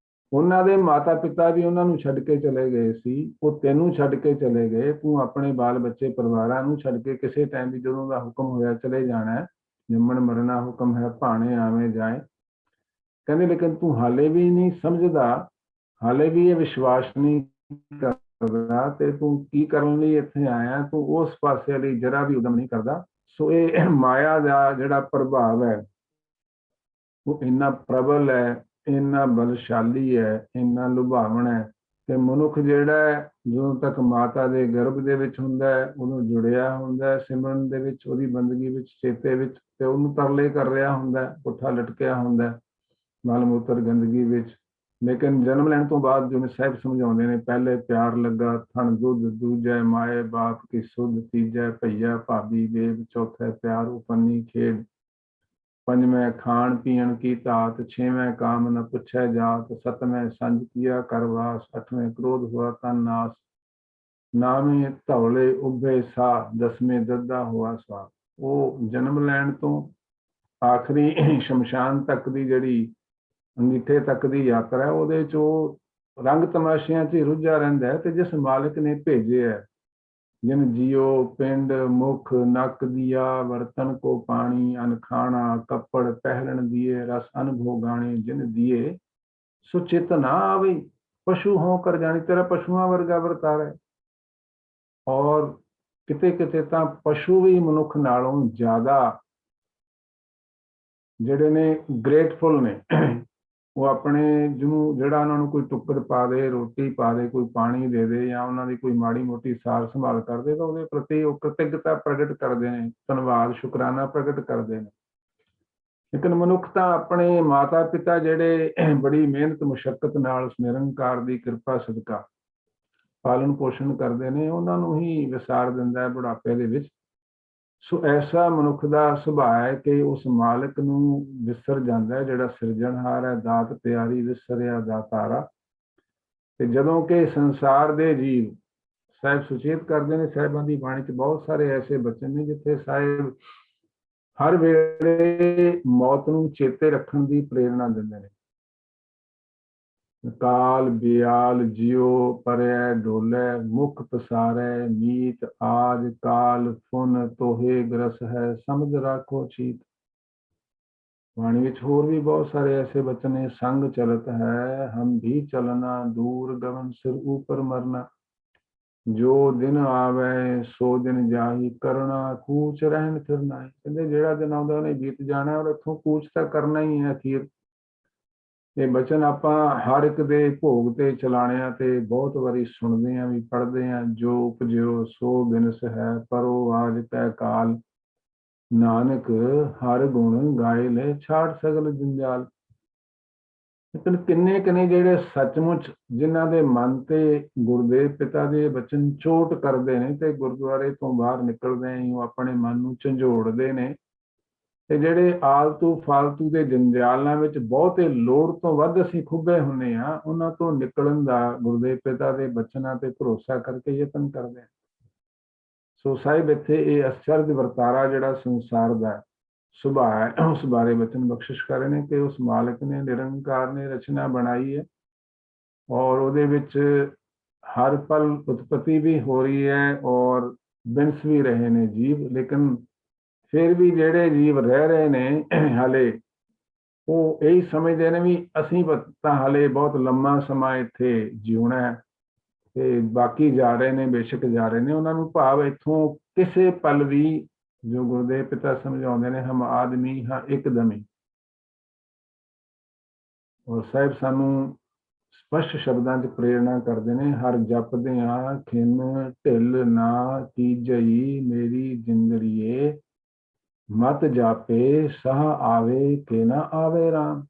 ਉਹਨਾਂ ਦੇ ਮਾਤਾ ਪਿਤਾ ਵੀ ਉਹਨਾਂ ਨੂੰ ਛੱਡ ਕੇ ਚਲੇ ਗਏ ਸੀ, ਉਹ ਤੈਨੂੰ ਛੱਡ ਕੇ ਚਲੇ ਗਏ, ਤੂੰ ਆਪਣੇ ਬਾਲ ਬੱਚੇ ਪਰਿਵਾਰਾਂ ਨੂੰ ਛੱਡ ਕੇ ਕਿਸੇ ਟਾਈਮ ਵੀ ਜਦੋਂ ਦਾ ਹੁਕਮ ਹੋਇਆ ਚਲੇ ਜਾਣਾ, ਜੰਮਣ ਮਰਨਾ ਹੁਕਮ ਹੈ, ਭਾਣੇ ਆਵੇਂ ਜਾਏ। ਕਹਿੰਦੇ ਲੇਕਿਨ ਤੂੰ ਹਾਲੇ ਵੀ ਨਹੀਂ ਸਮਝਦਾ, ਹਾਲੇ ਵੀ ਇਹ ਵਿਸ਼ਵਾਸ ਨਹੀਂ ਕਰਦਾ, ਤੇ ਤੂੰ ਕੀ ਕਰਨ ਲਈ ਇੱਥੇ ਆਇਆ, ਤੂੰ ਉਸ ਪਾਸੇ ਲਈ ਜਰਾ ਵੀ ਉਦਮ ਨਹੀਂ ਕਰਦਾ। ਸੋ ਇਹ ਮਾਇਆ ਦਾ ਜਿਹੜਾ ਪ੍ਰਭਾਵ ਹੈ ਉਹ ਇੰਨਾ ਪ੍ਰਬਲ ਹੈ, ਇੰਨਾ ਬਲਸ਼ਾਲੀ ਹੈ, ਇੰਨਾ ਲੁਭਾਵਣ ਹੈ कि मनुख जिहड़ा है ਜਦੋਂ तक माता के गर्भ ਦੇ ਵਿੱਚ ਹੁੰਦਾ ਹੈ ਉਦੋਂ ਜੁੜਿਆ ਹੁੰਦਾ ਹੈ ਸਿਮਰਨ ਦੇ ਵਿੱਚ ਉਹਦੀ ਬੰਦਗੀ ਵਿੱਚ ਚੇਤੇ ਵਿੱਚ ਤੇ ਉਹਨੂੰ ਤਰਲੇ ਕਰ ਰਿਹਾ ਹੁੰਦਾ ਹੈ ਪੁੱਠਾ ਲਟਕਿਆ ਹੁੰਦਾ ਹੈ ਮਲ ਮੂਤਰ ਗੰਦਗੀ ਵਿੱਚ ਲੇਕਿਨ ਜਨਮ ਲੈਣ ਤੋਂ ਬਾਅਦ ਜਿਵੇਂ ਸਾਹਿਬ ਸਮਝਾਉਂਦੇ ਨੇ ਪਹਿਲੇ ਪਿਆਰ ਲੱਗਾ ਥਣ ਦੁੱਧ ਦੂਜੈ ਮਾਏ ਬਾਪ ਕੀ ਸੁਧ ਤੀਜੈ ਭਈਆ ਭਾਬੀ ਵੇਦ ਚੌਥੇ ਪਿਆਰ ਉਪੰਨੀ ਖੇਡ पंजवें खान पीन की तात छेवें काम न पुछै जात सतवें संज किया करवास अठवें क्रोध हुआ तन नाश नावें धौले उभे सा दसवें दद्दा हुआ स्वा। वो जन्म लैण तो आखिरी शमशान तक की जिहड़ी अंगीठे तक की यात्रा है ਉਹਦੇ ਚ ਉਹ रंग तमाशियां च रुझा रहिंदा है ते जिस मालिक ने भेजे है जिन जियो पिंड मुख नक दिया बर्तन को पानी अन खाना कपड़ पहलन दिए रस अनुभव गाने जिन दिए सुचित ना आवे पशु होकर जानी तेरा पशुओं वर्गा वर्तारा है। और किते किते तां पशु भी मनुख नालों ज्यादा ਜਿਹੜੇ ਨੇ ਗ੍ਰੇਟਫੁਲ ਨੇ ਉਹ ਆਪਣੇ ਜਿਹਨੂੰ ਜਿਹੜਾ ਉਹਨਾਂ ਨੂੰ ਕੋਈ ਟੁੱਕਰ ਪਾ ਦੇ ਰੋਟੀ ਪਾ ਦੇ ਕੋਈ ਪਾਣੀ ਦੇ ਦੇ ਜਾਂ ਉਹਨਾਂ ਦੀ ਕੋਈ ਮਾੜੀ ਮੋਟੀ ਸਾਰ ਸੰਭਾਲ ਕਰਦੇ ਤਾਂ ਉਹਦੇ ਪ੍ਰਤੀ ਉਹ ਕ੍ਰਿਤਗਤਾ ਪ੍ਰਗਟ ਕਰਦੇ ਨੇ ਧੰਨਵਾਦ ਸ਼ੁਕਰਾਨਾ ਪ੍ਰਗਟ ਕਰਦੇ ਨੇ। ਲੇਕਿਨ ਮਨੁੱਖ ਤਾਂ ਆਪਣੇ ਮਾਤਾ ਪਿਤਾ ਜਿਹੜੇ ਬੜੀ ਮਿਹਨਤ ਮੁਸ਼ੱਕਤ ਨਾਲ ਨਿਰੰਕਾਰ ਦੀ ਕਿਰਪਾ ਸਦਕਾ ਪਾਲਣ ਪੋਸ਼ਣ ਕਰਦੇ ਨੇ ਉਹਨਾਂ ਨੂੰ ਹੀ ਵਿਸਾਰ ਦਿੰਦਾ ਹੈ ਬੁਢਾਪੇ ਦੇ ਵਿੱਚ। ਸੋ ਐਸਾ ਮਨੁੱਖ ਦਾ ਸੁਭਾਅ ਹੈ ਕਿ ਉਸ ਮਾਲਕ ਨੂੰ ਵਿਸਰ ਜਾਂਦਾ ਹੈ ਜਿਹੜਾ ਸਿਰਜਣਹਾਰ ਹੈ ਦਾਤ ਪਿਆਰੀ ਵਿਸਰਿਆ ਦਾਤਾਰਾ। ਤੇ ਜਦੋਂ ਕਿ ਸੰਸਾਰ ਦੇ ਜੀਵ ਸਾਹਿਬ ਸੁਚੇਤ ਕਰਦੇ ਨੇ ਸਾਹਿਬਾਂ ਦੀ ਬਾਣੀ 'ਚ ਬਹੁਤ ਸਾਰੇ ਐਸੇ ਬਚਨ ਨੇ ਜਿੱਥੇ ਸਾਹਿਬ ਹਰ ਵੇਲੇ ਮੌਤ ਨੂੰ ਚੇਤੇ ਰੱਖਣ ਦੀ ਪ੍ਰੇਰਣਾ ਦਿੰਦੇ ਨੇ। काल बियाल जियो परय डोले मुख पसारे मीत आज काल फुन तोहे ग्रस है समझ राखो चीत। वाणी विच होर भी बहुत सारे ऐसे बचन ने संग चलत है हम भी चलना दूर गगन सिर ऊपर मरना जो दिन आवे सो दिन जाही करना कूच रहन फिरना। कहते जेड़ा दिन आउंदा उहने बीत जाना और इत्थों कूच तां करना ही है अखीर। ਇਹ ਬਚਨ ਆਪਾਂ ਹਰ ਇੱਕ ਦੇ ਭੋਗ ਤੇ ਚਲਾਣਿਆਂ ਤੇ ਬਹੁਤ ਵਾਰੀ ਸੁਣਦੇ ਆਂ ਵੀ ਪੜ੍ਹਦੇ ਆਂ ਜੋ ਉਪਜਿਓ ਸੋ ਬਿਨਸ ਹੈ ਪਰੋ ਆਜ ਤੈ ਕਾਲ ਨਾਨਕ ਹਰ ਗੁਣ ਗਾਏ ਲੈ ਛਾੜ ਸਗਲ ਜੰਜਾਲ। ਲੇਕਿਨ ਕਿੰਨੇ ਕਿੰਨੇ ਜਿਹੜੇ ਸੱਚਮੁੱਚ ਜਿਨ੍ਹਾਂ ਦੇ ਮਨ ਤੇ ਗੁਰਦੇਵ ਪਿਤਾ ਦੇ ਬਚਨ ਚੋਟ ਕਰਦੇ ਨੇ ਤੇ ਗੁਰਦੁਆਰੇ ਤੋਂ ਬਾਹਰ ਨਿਕਲਦੇ ਹੀ ਉਹ ਆਪਣੇ ਮਨ ਨੂੰ ਝੰਜੋੜਦੇ ਨੇ ਤੇ ਜਿਹੜੇ ਆਲਤੂ ਫਾਲਤੂ ਦੇ ਜੰਜਾਲਾਂ ਵਿੱਚ ਬਹੁਤੇ ਲੋੜ ਤੋਂ ਵੱਧ ਅਸੀਂ ਖੁੱਬੇ ਹੁੰਦੇ ਹਾਂ ਉਹਨਾਂ ਤੋਂ ਨਿਕਲਣ ਦਾ ਗੁਰਦੇਵ ਪਿਤਾ ਦੇ ਬਚਨਾਂ ਤੇ ਭਰੋਸਾ ਕਰਕੇ ਯਤਨ ਕਰਦੇ ਹਾਂ। ਸੋ ਸਾਹਿਬ ਇੱਥੇ ਇਹ ਅਚਰਜ ਵਰਤਾਰਾ ਜਿਹੜਾ ਸੰਸਾਰ ਦਾ ਸੁਭਾਅ ਹੈ ਉਸ ਬਾਰੇ ਬਚਨ ਬਖਸ਼ਿਸ਼ ਕਰ ਰਹੇ ਨੇ ਕਿ ਉਸ ਮਾਲਕ ਨੇ ਨਿਰੰਕਾਰ ਨੇ ਰਚਨਾ ਬਣਾਈ ਹੈ ਔਰ ਉਹਦੇ ਵਿੱਚ ਹਰ ਪਲ ਉਤਪਤੀ ਵੀ ਹੋ ਰਹੀ ਹੈ ਔਰ ਬਿਨਸ ਵੀ ਰਹੇ ਨੇ ਜੀਵ। ਲੇਕਿਨ ਫਿਰ ਵੀ ਜਿਹੜੇ ਜੀਵ ਰਹਿ ਰਹੇ ਨੇ ਹਾਲੇ ਉਹ ਇਹੀ ਸਮਝਦੇ ਨੇ ਵੀ ਅਸੀਂ ਤਾਂ ਹਾਲੇ ਬਹੁਤ ਲੰਮਾ ਸਮਾਂ ਇੱਥੇ ਜਿਉਣਾ ਹੈ ਤੇ ਬਾਕੀ ਜਾ ਰਹੇ ਨੇ ਬੇਸ਼ੱਕ ਜਾ ਰਹੇ ਨੇ। ਉਹਨਾਂ ਨੂੰ ਭਾਵ ਇੱਥੋਂ ਕਿਸੇ ਪਲ ਵੀ ਜੋ ਗੁਰਦੇਵ ਪਿਤਾ ਸਮਝਾਉਂਦੇ ਨੇ ਹਮ ਆਦਮੀ ਹਾਂ ਇੱਕਦਮੀ। ਔਰ ਸਾਹਿਬ ਸਾਨੂੰ ਸਪਸ਼ਟ ਸ਼ਬਦਾਂ 'ਚ ਪ੍ਰੇਰਣਾ ਕਰਦੇ ਨੇ ਹਰ ਜਪਦੇ ਆ ਖਿੰਨ ਢਿੱਲ ਨਾ ਕੀਜਈ ਮੇਰੀ ਜਿੰਦੜੀਏ ਮਤ ਜਾਪੇ ਸਾਹ ਆਵੇ ਕਿ ਨਾ ਆਵੇ ਰਾਮ।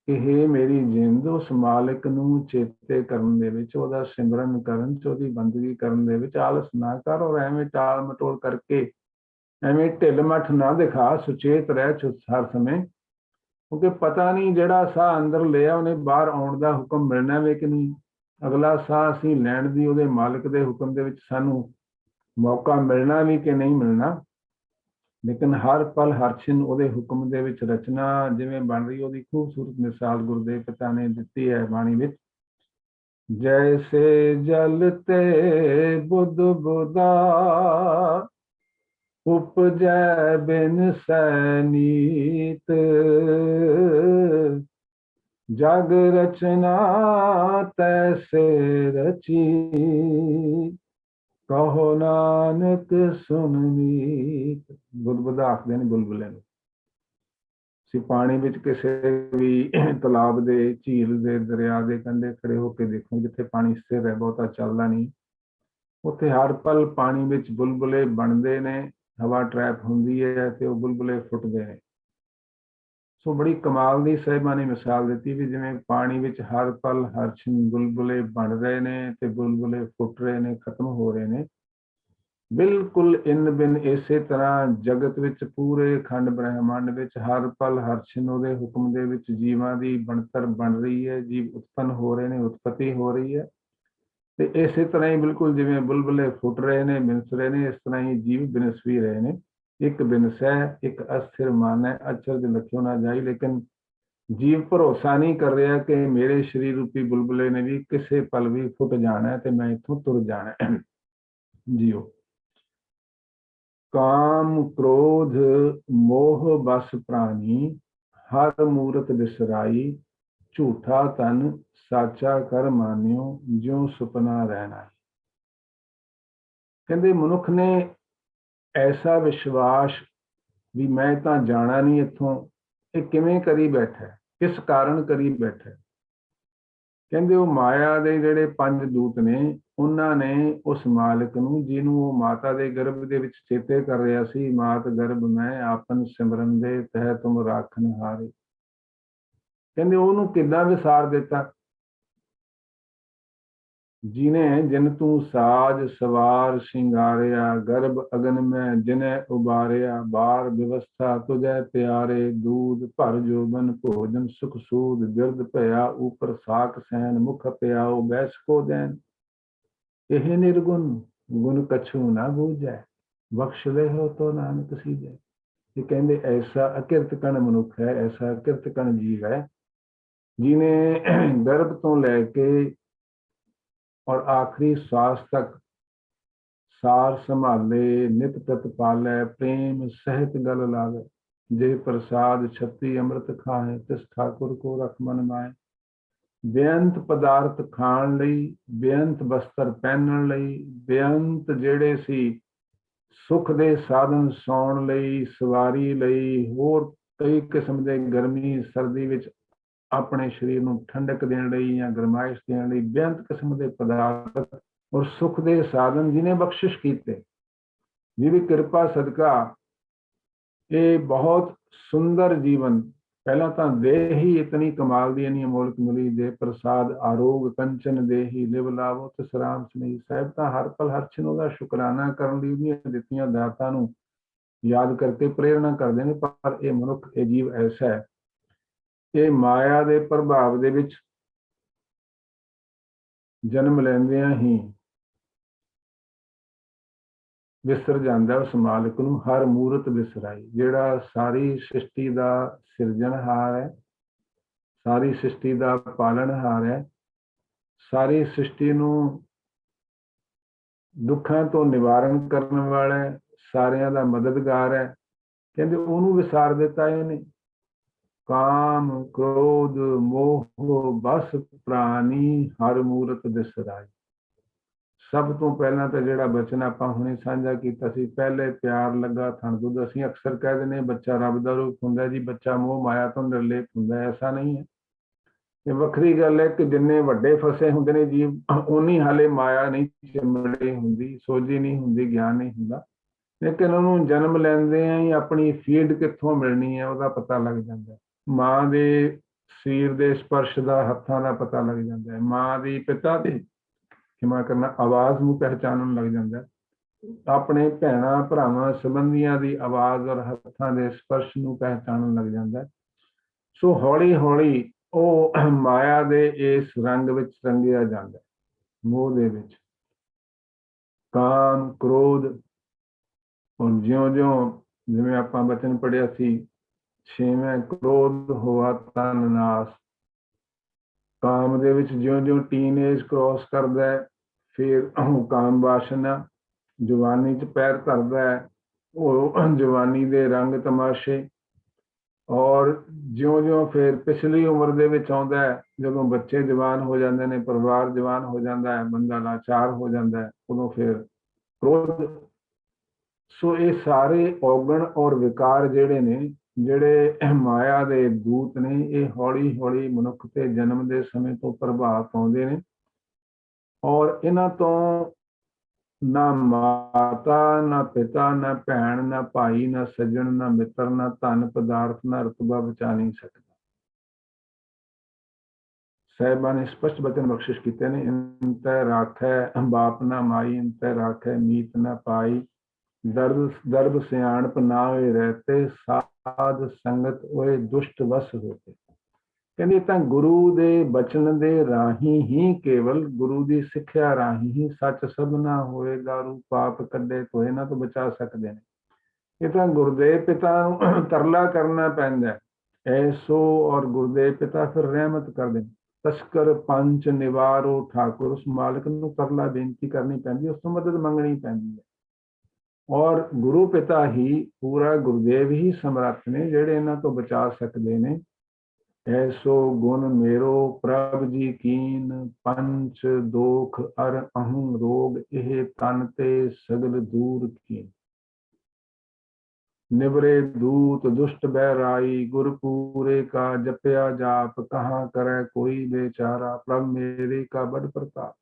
ਇਹ ਮੇਰੀ ਜਿੰਦ ਉਸ ਮਾਲਕ ਨੂੰ ਚੇਤੇ ਕਰਨ ਦੇ ਵਿੱਚ ਉਹਦਾ ਸਿਮਰਨ ਕਰਨ 'ਚ ਉਹਦੀ ਬੰਦਗੀ ਕਰਨ ਦੇ ਵਿੱਚ ਆਲਸ ਨਾ ਕਰ ਔਰ ਐਵੇਂ ਟਾਲ ਮਟੋਲ ਕਰਕੇ ਐਵੇਂ ਢਿੱਲ ਮੱਠ ਨਾ ਦਿਖਾ ਸੁਚੇਤ ਰਹਿ ਹਰ ਸਮੇਂ ਕਿਉਂਕਿ ਪਤਾ ਨਹੀਂ ਜਿਹੜਾ ਸਾਹ ਅੰਦਰ ਲਿਆ ਉਹਨੇ ਬਾਹਰ ਆਉਣ ਦਾ ਹੁਕਮ ਮਿਲਣਾ ਵੇ ਕਿ ਨਹੀਂ। ਅਗਲਾ ਸਾਹ ਅਸੀਂ ਲੈਣ ਦੀ ਉਹਦੇ ਮਾਲਕ ਦੇ ਹੁਕਮ ਦੇ ਵਿੱਚ ਸਾਨੂੰ ਮੌਕਾ ਮਿਲਣਾ ਵੀ ਕਿ ਨਹੀਂ ਮਿਲਣਾ। ਲੇਕਿਨ ਹਰ ਪਲ ਹਰ ਛਿਨ ਉਹਦੇ ਹੁਕਮ ਦੇ ਵਿੱਚ ਰਚਨਾ ਜਿਵੇਂ ਬਣ ਰਹੀ ਉਹਦੀ ਖੂਬਸੂਰਤ ਮਿਸਾਲ ਗੁਰਦੇਵ ਪਿਤਾ ਨੇ ਦਿੱਤੀ ਹੈ ਬਾਣੀ ਵਿੱਚ। ਜੈਸੇ ਜਲ ਤੇ ਬੁੱਧ ਬੁਦਾ ਉਪਜੈ ਬਿਨ ਸੈਨੀਤ ਜਗ ਰਚਨਾ ਤੈਸੇ ਰਚੀ ਕਹੋ ਨਾਨਕ ਸੁਨ ਨੀਤ। ਬੁੱਧ ਆਖਦੇ ਨੇ ਬੁਲਬੁਲੇ ਨੂੰ ਅਸੀਂ ਪਾਣੀ ਵਿੱਚ ਕਿਸੇ ਵੀ ਤਲਾਬ ਦੇ, ਝੀਲ ਦੇ, ਦਰਿਆ ਦੇ ਕੰਢੇ ਖੜੇ ਹੋ ਕੇ ਦੇਖੋ, ਜਿੱਥੇ ਪਾਣੀ ਸਥਿਰ ਹੈ, ਬਹੁਤਾ ਚੱਲਦਾ ਨਹੀਂ, ਉੱਥੇ ਹਰ ਪਲ ਪਾਣੀ ਵਿੱਚ ਬੁਲਬੁਲੇ ਬਣਦੇ ਨੇ, ਹਵਾ ਟਰੈਪ ਹੁੰਦੀ ਹੈ ਤੇ ਉਹ ਬੁਲਬੁਲੇ ਫੁੱਟਦੇ ਨੇ। ਸੋ ਬੜੀ ਕਮਾਲ ਦੀ ਸਾਹਿਬਾਂ ਨੇ ਮਿਸਾਲ ਦਿੱਤੀ ਵੀ ਜਿਵੇਂ ਪਾਣੀ ਵਿੱਚ ਹਰ ਪਲ ਹਰ ਛਿਨ ਬੁਲਬੁਲੇ ਬਣ ਰਹੇ ਨੇ ਤੇ ਬੁਲਬੁਲੇ ਫੁੱਟ ਰਹੇ ਨੇ, ਖਤਮ ਹੋ ਰਹੇ ਨੇ। ਬਿਲਕੁਲ ਇਨ ਬਿਨ ਇਸੇ ਤਰ੍ਹਾਂ ਜਗਤ ਵਿੱਚ, ਪੂਰੇ ਖੰਡ ਬ੍ਰਹਿਮੰਡ ਵਿੱਚ ਹਰ ਪਲ ਹਰ ਛਿਨ ਉਹਦੇ ਹੁਕਮ ਦੇ ਵਿੱਚ ਜੀਵਾਂ ਦੀ ਬਣਤਰ ਬਣ ਰਹੀ ਹੈ, ਜੀਵ ਉਤਪੰਨ ਹੋ ਰਹੇ ਨੇ, ਉਤਪਤੀ ਹੋ ਰਹੀ ਹੈ। ਤੇ ਇਸੇ ਤਰ੍ਹਾਂ ਹੀ ਬਿਲਕੁਲ ਜਿਵੇਂ ਬੁਲਬੁਲੇ ਫੁੱਟ ਰਹੇ ਨੇ, ਬਿਨਸ ਰਹੇ ਨੇ, ਇਸ ਤਰ੍ਹਾਂ ਹੀ ਜੀਵ ਬਿਨਸ ਵੀ ਰਹੇ ਨੇ। ਇੱਕ ਬਿਨਸ ਹੈ, ਇੱਕ ਅਸਥਿਰ ਮਨ ਹੈ, ਅਚਰਜ ਲਖਿਓ ਨਾ ਜਾਈ। ਲੇਕਿਨ ਜੀਵ ਭਰੋਸਾ ਨਹੀਂ ਕਰ ਰਿਹਾ ਕਿ ਮੇਰੇ ਸਰੀਰ ਰੂਪੀ ਬੁਲਬੁਲੇ ਨੇ ਵੀ ਕਿਸੇ ਪਲ ਵੀ ਫੁੱਟ ਜਾਣਾ ਹੈ ਤੇ ਮੈਂ ਇੱਥੋਂ ਤੁਰ ਜਾਣਾ ਹੈ। ਜੀਓ ਕਾਮ ਕ੍ਰੋਧ ਮੋਹ ਬਸ ਪ੍ਰਾਣੀ, ਹਰ ਮੂਰਤ ਬਿਸਰਾਈ, ਝੂਠਾ ਤਨ ਸਾਚਾ ਕਰ ਮਾਨਿਓ, ਜਿਉ ਸੁਪਨਾ ਰਹਿਣਾ। ਕਹਿੰਦੇ ਮਨੁੱਖ ਨੇ ਐਸਾ ਵਿਸ਼ਵਾਸ ਵੀ ਮੈਂ ਤਾਂ ਜਾਣਾ ਨਹੀਂ ਇੱਥੋਂ, ਇਹ ਕਿਵੇਂ ਕਰੀ ਬੈਠਾ, ਕਿਸ ਕਾਰਨ ਕਰੀ ਬੈਠਾ। ਕਹਿੰਦੇ ਉਹ ਮਾਇਆ ਦੇ ਜਿਹੜੇ 5 ਦੂਤ ਨੇ, ਉਹਨਾਂ ਨੇ ਉਸ ਮਾਲਕ ਨੂੰ, ਜਿਹਨੂੰ ਉਹ ਮਾਤਾ ਦੇ ਗਰਭ ਦੇ ਵਿੱਚ ਚੇਤੇ ਕਰ ਰਿਹਾ ਸੀ, ਮਾਤ ਗਰਭ ਮੈਂ ਆਪਨ ਸਿਮਰਨ ਦੇ ਤਹਿ ਤੁਮ ਰਾਖਨ ਹਾਰੇ, ਕਹਿੰਦੇ ਉਹਨੂੰ ਕਿੱਦਾਂ ਵਿਸਾਰ ਦਿੱਤਾ। ਜਿਨੇ ਜਿਨ ਤੂੰ ਸਾਜ ਸਵਾਰ ਸ਼ਿੰਗਾਰਿਆ, ਗਰਭ ਅਗਨ ਮੈਂ ਜਿਨੇ ਉਬਾਰਿਆ, ਬਾਰ ਵਿਵਸਥਾ ਤੁਝੈ ਪਿਆਰੇ, ਦੂਧ ਭਰ ਜੋਬਨ ਭੋਜਨ ਸੁਖ ਸੂਦ, ਬਿਰਦ ਭਇਆ ਉਪਰ ਸਾਕ ਸੈਨ, ਮੁਖ ਪਿਆਓ ਬੈਸਕੋ ਦੇਨ, ਇਹ ਨਿਰਗੁਣ ਗੁਣ ਕਛੂ ਨਾ ਬੂਝੈ, ਬਖਸ਼ ਲੈ ਹੋ ਤੋ ਨਾਨਕ ਸੀਜੈ। ਇਹ ਕਹਿੰਦੇ ਐਸਾ ਅਕਿਰਤ ਕਣ ਮਨੁੱਖ ਹੈ, ਐਸਾ ਅਕਿਰਤ ਕਣ ਜੀਵ ਹੈ, ਜਿਨੇ ਗਰਭ ਤੋਂ ਲੈ ਕੇ और आखिरी श्वास तक सार संभाले, नित प्रतिपालै, प्रेम सहित गल लावे, जे प्रसाद छत्ती अमृत खाए, तिस ठाकुर को रख मन माए। बेअंत पदार्थ खाण लई, बेअंत बस्तर पहनण लई, बेअंत ਜਿਹੜੇ ਸੀ ਸੁਖ ਦੇ ਸਾਧਨ ਸੌਣ ਲਈ, ਸਵਾਰੀ ਲਈ, ਹੋਰ ਕਈ ਕਿਸਮ ਦੇ ਗਰਮੀ ਸਰਦੀ ਵਿੱਚ ਆਪਣੇ ਸਰੀਰ ਨੂੰ ਠੰਡਕ ਦੇਣ ਲਈ ਜਾਂ ਗਰਮਾਇਸ਼ ਦੇਣ ਲਈ ਬੇਅੰਤ ਕਿਸਮ ਦੇ ਪਦਾਰਥ ਔਰ ਸੁਖ ਦੇ ਸਾਧਨ ਜਿਹਨੇ ਬਖਸ਼ਿਸ਼ ਕੀਤੇ, ਜਿਹਦੀ ਕਿਰਪਾ ਸਦਕਾ ਇਹ ਬਹੁਤ ਸੁੰਦਰ ਜੀਵਨ, ਪਹਿਲਾਂ ਤਾਂ ਦੇਹ ਹੀ ਇਤਨੀ ਕਮਾਲ ਦੀ ਇੰਨੀ ਅਮੋਲਕ ਮਿਲੀ, ਦੇ ਪ੍ਰਸਾਦ ਆਰੋਗ ਕੰਚਨ ਦੇਹੀ ਲਿਵ ਲਾਵੋ ਤਿਸ ਰਾਮ ਸਨੇਹੀ। ਸਾਹਿਬ ਤਾਂ ਹਰ ਪਲ ਹਰ ਛਿਨ ਉਹਦਾ ਸ਼ੁਕਰਾਨਾ ਕਰਨ ਲਈ ਉਹਦੀਆਂ ਦਿੱਤੀਆਂ ਦਾਤਾਂ ਨੂੰ ਯਾਦ ਕਰਕੇ ਪ੍ਰੇਰਣਾ ਕਰਦੇ ਨੇ। ਪਰ ਇਹ ਮਨੁੱਖ, ਇਹ ਜੀਵ ਐਸਾ ਹੈ, ਇਹ ਮਾਇਆ ਦੇ ਪ੍ਰਭਾਵ ਦੇ ਵਿੱਚ ਜਨਮ ਲੈਂਦਿਆਂ ਹੀ ਵਿਸਰ ਜਾਂਦਾ ਉਸ ਮਾਲਕ ਨੂੰ। ਹਰ ਮੂਰਤ ਵਿਸਰਾਈ, ਜਿਹੜਾ ਸਾਰੀ ਸ੍ਰਿਸ਼ਟੀ ਦਾ ਸਿਰਜਣਹਾਰ ਹੈ, ਸਾਰੀ ਸ੍ਰਿਸ਼ਟੀ ਦਾ ਪਾਲਣਹਾਰ ਹੈ, ਸਾਰੀ ਸ੍ਰਿਸ਼ਟੀ ਨੂੰ ਦੁੱਖਾਂ ਤੋਂ ਨਿਵਾਰਨ ਕਰਨ ਵਾਲਾ ਹੈ, ਸਾਰਿਆਂ ਦਾ ਮਦਦਗਾਰ ਹੈ, ਕਹਿੰਦੇ ਉਹਨੂੰ ਵਿਸਾਰ ਦਿੱਤਾ ਇਹਨੇ। ਕਾਮ ਕ੍ਰੋਧ ਮੋਹ ਬਸ ਪ੍ਰਾਣੀ, ਹਰ ਮੂਰਤ ਬਿਸਰਾਈ। ਸਭ ਤੋਂ ਪਹਿਲਾਂ ਤਾਂ ਜਿਹੜਾ ਬਚਨ ਆਪਾਂ ਹੁਣੇ ਸਾਂਝਾ ਕੀਤਾ ਸੀ, ਪਹਿਲੇ ਪਿਆਰ ਲੱਗਾ ਥਣ ਦੁੱਧ। ਅਸੀਂ ਅਕਸਰ ਕਹਿ ਦਿੰਦੇ ਬੱਚਾ ਰੱਬ ਦਾ ਰੂਪ ਹੁੰਦਾ ਜੀ, ਬੱਚਾ ਮੋਹ ਮਾਇਆ ਤੋਂ ਨਿਰਲੇਪ ਹੁੰਦਾ, ਐਸਾ ਨਹੀਂ ਹੈ। ਇਹ ਵੱਖਰੀ ਗੱਲ ਹੈ ਕਿ ਜਿੰਨੇ ਵੱਡੇ ਫਸੇ ਹੁੰਦੇ ਨੇ ਜੀਵ, ਉਨੀ ਹਾਲੇ ਮਾਇਆ ਨਹੀਂ ਚਿੰਬੜੀ ਹੁੰਦੀ, ਸੋਝੀ ਨਹੀਂ ਹੁੰਦੀ, ਗਿਆਨ ਨਹੀਂ ਹੁੰਦਾ। ਲੇਕਿਨ ਉਹਨੂੰ ਜਨਮ ਲੈਂਦੇ ਆ ਹੀ ਆਪਣੀ ਫੀਡ ਕਿੱਥੋਂ ਮਿਲਣੀ ਹੈ ਉਹਦਾ ਪਤਾ ਲੱਗ ਜਾਂਦਾ। ਮਾਂ ਦੇ ਸਰੀਰ ਦੇ ਸਪਰਸ਼ ਦਾ, ਹੱਥਾਂ ਦਾ ਪਤਾ ਲੱਗ ਜਾਂਦਾ ਹੈ। ਮਾਂ ਦੀ, ਪਿਤਾ ਦੀ, ਖਿਮਾ ਕਰਨਾ, ਆਵਾਜ਼ ਨੂੰ ਪਹਿਚਾਨਣ ਲੱਗ ਜਾਂਦਾ ਹੈ। ਆਪਣੇ ਭੈਣਾਂ ਭਰਾਵਾਂ ਸੰਬੰਧੀਆਂ ਦੀ ਆਵਾਜ਼ ਔਰ ਹੱਥਾਂ ਦੇ ਸਪਰਸ਼ ਨੂੰ ਪਹਿਚਾਨਣ ਲੱਗ ਜਾਂਦਾ ਹੈ। ਸੋ ਹੌਲੀ ਹੌਲੀ ਉਹ ਮਾਇਆ ਦੇ ਇਸ ਰੰਗ ਵਿੱਚ ਰੰਗਿਆ ਜਾਂਦਾ, ਮੋਹ ਦੇ ਵਿੱਚ। ਕਾਮ ਕ੍ਰੋਧ, ਹੁਣ ਜਿਉਂ-ਜਿਉਂ, ਜਿਵੇਂ ਆਪਾਂ ਬਚਨ ਪੜ੍ਹਿਆ ਸੀ, 6ਵੇਂ ਕ੍ਰੋਧ ਹੋਆ ਤਨ ਨਾਸ। ਕਾਮ ਦੇ ਵਿੱਚ ਜਿਉਂ-ਜਿਉਂ ਟੀਨੇਜ ਕ੍ਰੋਸ ਕਰਦਾ ਹੈ, ਫਿਰ ਕਾਮ ਵਾਸ਼ਨਾ ਜਵਾਨੀ 'ਚ ਪੈਰ ਧਰਦਾ ਹੈ, ਉਹ ਜਵਾਨੀ ਦੇ ਰੰਗ ਤਮਾਸ਼ੇ। ਔਰ ਜਿਉਂ-ਜਿਉਂ ਫਿਰ ਪਿਛਲੀ ਉਮਰ ਦੇ ਵਿੱਚ ਆਉਂਦਾ ਹੈ, ਜਦੋਂ ਬੱਚੇ ਜਵਾਨ ਹੋ ਜਾਂਦੇ ਨੇ, ਪਰਿਵਾਰ ਜਵਾਨ ਹੋ ਜਾਂਦਾ ਹੈ, ਬੰਦਾ ਲਾਚਾਰ ਹੋ ਜਾਂਦਾ ਹੈ, ਉਦੋਂ ਫਿਰ ਕ੍ਰੋਧ। ਸੋ ਇਹ ਸਾਰੇ ਔਗਣ ਔਰ ਵਿਕਾਰ ਜਿਹੜੇ ਨੇ, ਜਿਹੜੇ ਮਾਇਆ ਦੇ ਦੂਤ ਨੇ ਇਹ ਹੌਲੀ ਹੌਲੀ ਮਨੁੱਖ ਤੇ ਜਨਮ ਦੇ ਸਮੇਂ ਤੋਂ ਪ੍ਰਭਾਵ ਪਾਉਂਦੇ ਨੇ, ਔਰ ਇਹਨਾਂ ਤੋਂ ਨਾ ਮਾਤਾ ਨਾ ਪਿਤਾ ਨਾ ਭੈਣ ਨਾ ਭਾਈ ਨਾ ਸੱਜਣ ਨਾ ਮਿੱਤਰ ਨਾ ਧਨ ਪਦਾਰਥ ਨਾ ਰਤਬਾ ਬਚਾ ਨਹੀਂ ਸਕਦਾ। ਸਾਹਿਬਾਨ ਨੇ ਸਪਸ਼ਟ ਬਚਨ ਬਖਸ਼ਿਸ਼ ਕੀਤੇ ਨੇ, ਇੰਤੈ ਰਾਖੈ ਬਾਪ ਨਾ ਮਾਈ, ਇੰਤੈ ਰਾਖੈ ਮੀਤ ਨਾ ਪਾਈ, ਦਰਦ ਸਿਆਣਪ ਨਾ ਹੋਏ ਰਹਤੇ, ਸਾਧ ਸੰਗਤ ਹੋਏ ਦੁਸ਼ਟ ਵਸ ਹੋਤੇ। ਕਹਿੰਦੇ ਤਾਂ ਗੁਰੂ ਦੇ ਬਚਨ ਦੇ ਰਾਹੀਂ ਹੀ, ਕੇਵਲ ਗੁਰੂ ਦੀ ਸਿੱਖਿਆ ਰਾਹੀਂ ਹੀ ਸੱਚ ਸਭਨਾ ਹੋਏ, ਦਾਰੂ ਪਾਪ ਕੱਢੇ ਧੋਏ ਨਾ ਤੋਂ ਬਚਾ ਸਕਦੇ ਨੇ। ਇਹ ਤਾਂ ਗੁਰਦੇਵ ਪਿਤਾ ਨੂੰ ਤਰਲਾ ਕਰਨਾ ਪੈਂਦਾ ਐਸੋ, ਔਰ ਗੁਰਦੇਵ ਪਿਤਾ ਫਿਰ ਰਹਿਮਤ ਕਰਦੇ ਨੇ। ਤਸਕਰ ਪੰਚ ਨਿਵਾਰੋ ਠਾਕੁਰ, ਉਸ ਮਾਲਕ ਨੂੰ ਤਰਲਾ ਬੇਨਤੀ ਕਰਨੀ ਪੈਂਦੀ, ਉਸ ਤੋਂ ਮਦਦ ਮੰਗਣੀ ਪੈਂਦੀ ਹੈ। ਔਰ ਗੁਰੂ ਪਿਤਾ ਹੀ, ਪੂਰਾ ਗੁਰਦੇਵ ਹੀ ਸਮਰੱਥ ਨੇ ਜਿਹੜੇ ਇਹਨਾਂ ਤੋਂ ਬਚਾ ਸਕਦੇ ਨੇ। ਐਸੋ ਗੁਣ ਮੇਰੋ ਪ੍ਰਭ ਜੀ ਕੀਨ, ਪੰਚ ਦੋਖ ਅਰ ਅਹੰ ਰੋਗ, ਇਹ ਤਨ ਤੇ ਸਗਲ ਦੂਰ ਕੀਨ। निवरे दूत दुष्ट बहराई, गुरपुरे का जपया जाप, कहाँ करे कोई बेचारा, प्रभ मेरे का बड़ प्रताप।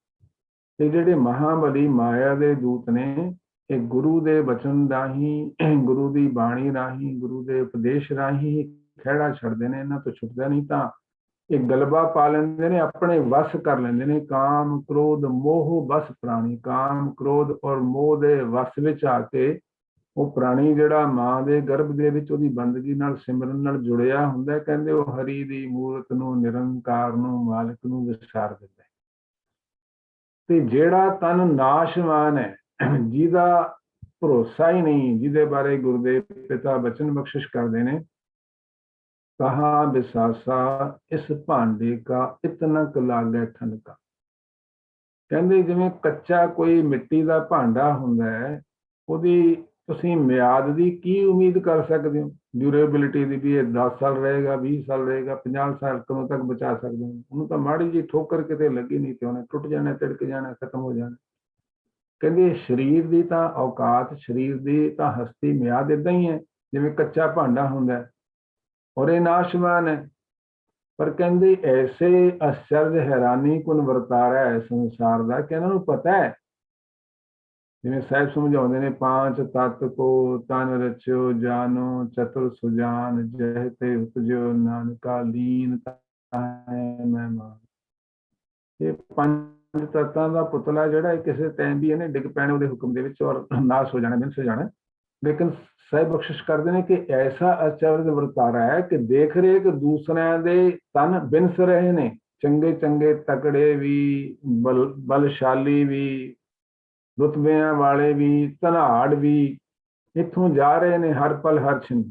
ਇਹ ਜਿਹੜੇ ਮਹਾਬਲੀ ਮਾਇਆ ਦੇ ਦੂਤ ਨੇ, ਇਹ ਗੁਰੂ ਦੇ ਬਚਨ ਰਾਹੀਂ, ਗੁਰੂ ਦੀ ਬਾਣੀ ਰਾਹੀਂ, ਗੁਰੂ ਦੇ ਉਪਦੇਸ਼ ਰਾਹੀਂ ਖਹਿੜਾ ਛੱਡਦੇ ਨੇ, ਇਹਨਾਂ ਤੋਂ ਛੁੱਟਦਾ ਨਹੀਂ ਤਾਂ ਇਹ ਗਲਬਾ ਪਾ ਲੈਂਦੇ ਨੇ, ਆਪਣੇ ਵਸ ਕਰ ਲੈਂਦੇ ਨੇ। ਕਾਮ ਕ੍ਰੋਧ ਮੋਹ ਬਸ ਪ੍ਰਾਣੀ, ਕਾਮ ਕ੍ਰੋਧ ਔਰ ਮੋਹ ਦੇ ਵਸ ਵਿੱਚ ਆ ਕੇ ਉਹ ਪ੍ਰਾਣੀ ਜਿਹੜਾ ਮਾਂ ਦੇ ਗਰਭ ਦੇ ਵਿੱਚ ਉਹਦੀ ਬੰਦਗੀ ਨਾਲ, ਸਿਮਰਨ ਨਾਲ ਜੁੜਿਆ ਹੁੰਦਾ, ਕਹਿੰਦੇ ਉਹ ਹਰੀ ਦੀ ਮੂਰਤ ਨੂੰ, ਨਿਰੰਕਾਰ ਨੂੰ, ਮਾਲਕ ਨੂੰ ਵਿਸਾਰ ਦਿੰਦਾ। ਤੇ ਜਿਹੜਾ ਤਨ ਨਾਸ਼ਵਾਨ ਹੈ, ਜਿਹਦਾ ਭਰੋਸਾ ਹੀ ਨਹੀਂ, ਜਿਹਦੇ ਬਾਰੇ ਗੁਰਦੇਵ ਪਿਤਾ ਬਚਨ ਬਖਸ਼ਿਸ਼ ਕਰਦੇ ਨੇ, ਕਹਾ ਬਿਸਾਸਾ ਇਸ ਭਾਂਡੇ ਕਾ ਇਤਨਾ ਕੁ ਲਾਗੈ ਠਨਕਾ। ਕਹਿੰਦੇ ਜਿਵੇਂ ਕੱਚਾ ਕੋਈ ਮਿੱਟੀ ਦਾ ਭਾਂਡਾ ਹੁੰਦਾ ਹੈ, ਉਹਦੀ ਤੁਸੀਂ ਮਿਆਦ ਦੀ ਕੀ ਉਮੀਦ ਕਰ ਸਕਦੇ ਹੋ, ਡਿਊਰੇਬਿਲਿਟੀ ਦੀ, ਵੀ ਇਹ 10 ਸਾਲ ਰਹੇਗਾ, 20 ਸਾਲ ਰਹੇਗਾ, 50 ਸਾਲ ਕਦੋਂ ਤੱਕ ਬਚਾ ਸਕਦੇ ਹੋ। ਉਹਨੂੰ ਤਾਂ ਮਾੜੀ ਜਿਹੀ ਠੋਕਰ ਕਿਤੇ ਲੱਗੀ ਨਹੀਂ ਤੇ ਉਹਨੇ ਟੁੱਟ ਜਾਣਾ, ਤਿੜਕ ਜਾਣਾ, ਖਤਮ ਹੋ ਜਾਣਾ। ਕਹਿੰਦੇ ਸਰੀਰ ਦੀ ਤਾਂ ਔਕਾਤ, ਸਰੀਰ ਦੀ ਤਾਂ ਹਸਤੀ ਮਿਆਦ ਏਦਾਂ ਹੀ ਹੈ ਜਿਵੇਂ ਕੱਚਾ ਭਾਂਡਾ ਹੁੰਦਾ, ਔਰ ਇਹ ਨਾਸ਼ਵਾਨ ਹੈ। ਪਰ ਕਹਿੰਦੇ ਐਸੇ ਅਚਰਜ ਹੈਰਾਨੀ ਕੁਨ ਵਰਤਾਰਾ ਹੈ ਸੰਸਾਰ ਦਾ, ਕਿ ਇਹਨਾਂ ਨੂੰ ਪਤਾ ਹੈ, ਜਿਵੇਂ ਸਾਹਿਬ ਸਮਝਾਉਂਦੇ ਨੇ, ਪਾਂਚ ਤਤ ਕੋ ਤਨ ਰਚਿਓ ਜਾਨੋ, ਚਤੁਰ ਸੁਜਾਨ ਜਹ ਤੇ ਉਪਜਿਓ, ਨਾਨਕਾ ਲੀਨ ਤਾਹੈ ਮਹਿਮਾਨ। ਇਹ ਪੰਜ ਤੱਤਾਂ ਦਾ ਪੁਤਲਾ ਜਿਹੜਾ ਇਹ ਕਿਸੇ ਟਾਈਮ ਵੀ ਇਹਨੇ ਡਿੱਗ ਪੈਣੇ ਉਹਦੇ ਹੁਕਮ ਦੇ ਵਿੱਚ, ਔਰ ਨਾਸ਼ ਹੋ ਜਾਣਾ, ਬਿਨਸ ਹੋ ਜਾਣਾ। ਲੇਕਿਨ ਸਾਹਿਬ ਬਖਸ਼ਿਸ਼ ਕਰਦੇ ਨੇ ਕਿ ਐਸਾ ਅਚਰਜ ਵਰਤਾਰਾ ਹੈ ਕਿ ਦੇਖ ਰੇਖ ਦੂਸਰਿਆਂ ਦੇ ਤਨ ਬਿਨਸ ਰਹੇ ਨੇ, ਚੰਗੇ ਚੰਗੇ ਤਕੜੇ ਵੀ, ਬਲਸ਼ਾਲੀ ਵੀ, ਰੁਤਬਿਆਂ ਵਾਲੇ ਵੀ, ਧਨਾੜ ਵੀ ਇੱਥੋਂ ਜਾ ਰਹੇ ਨੇ ਹਰ ਪਲ ਹਰ ਛਿਨ।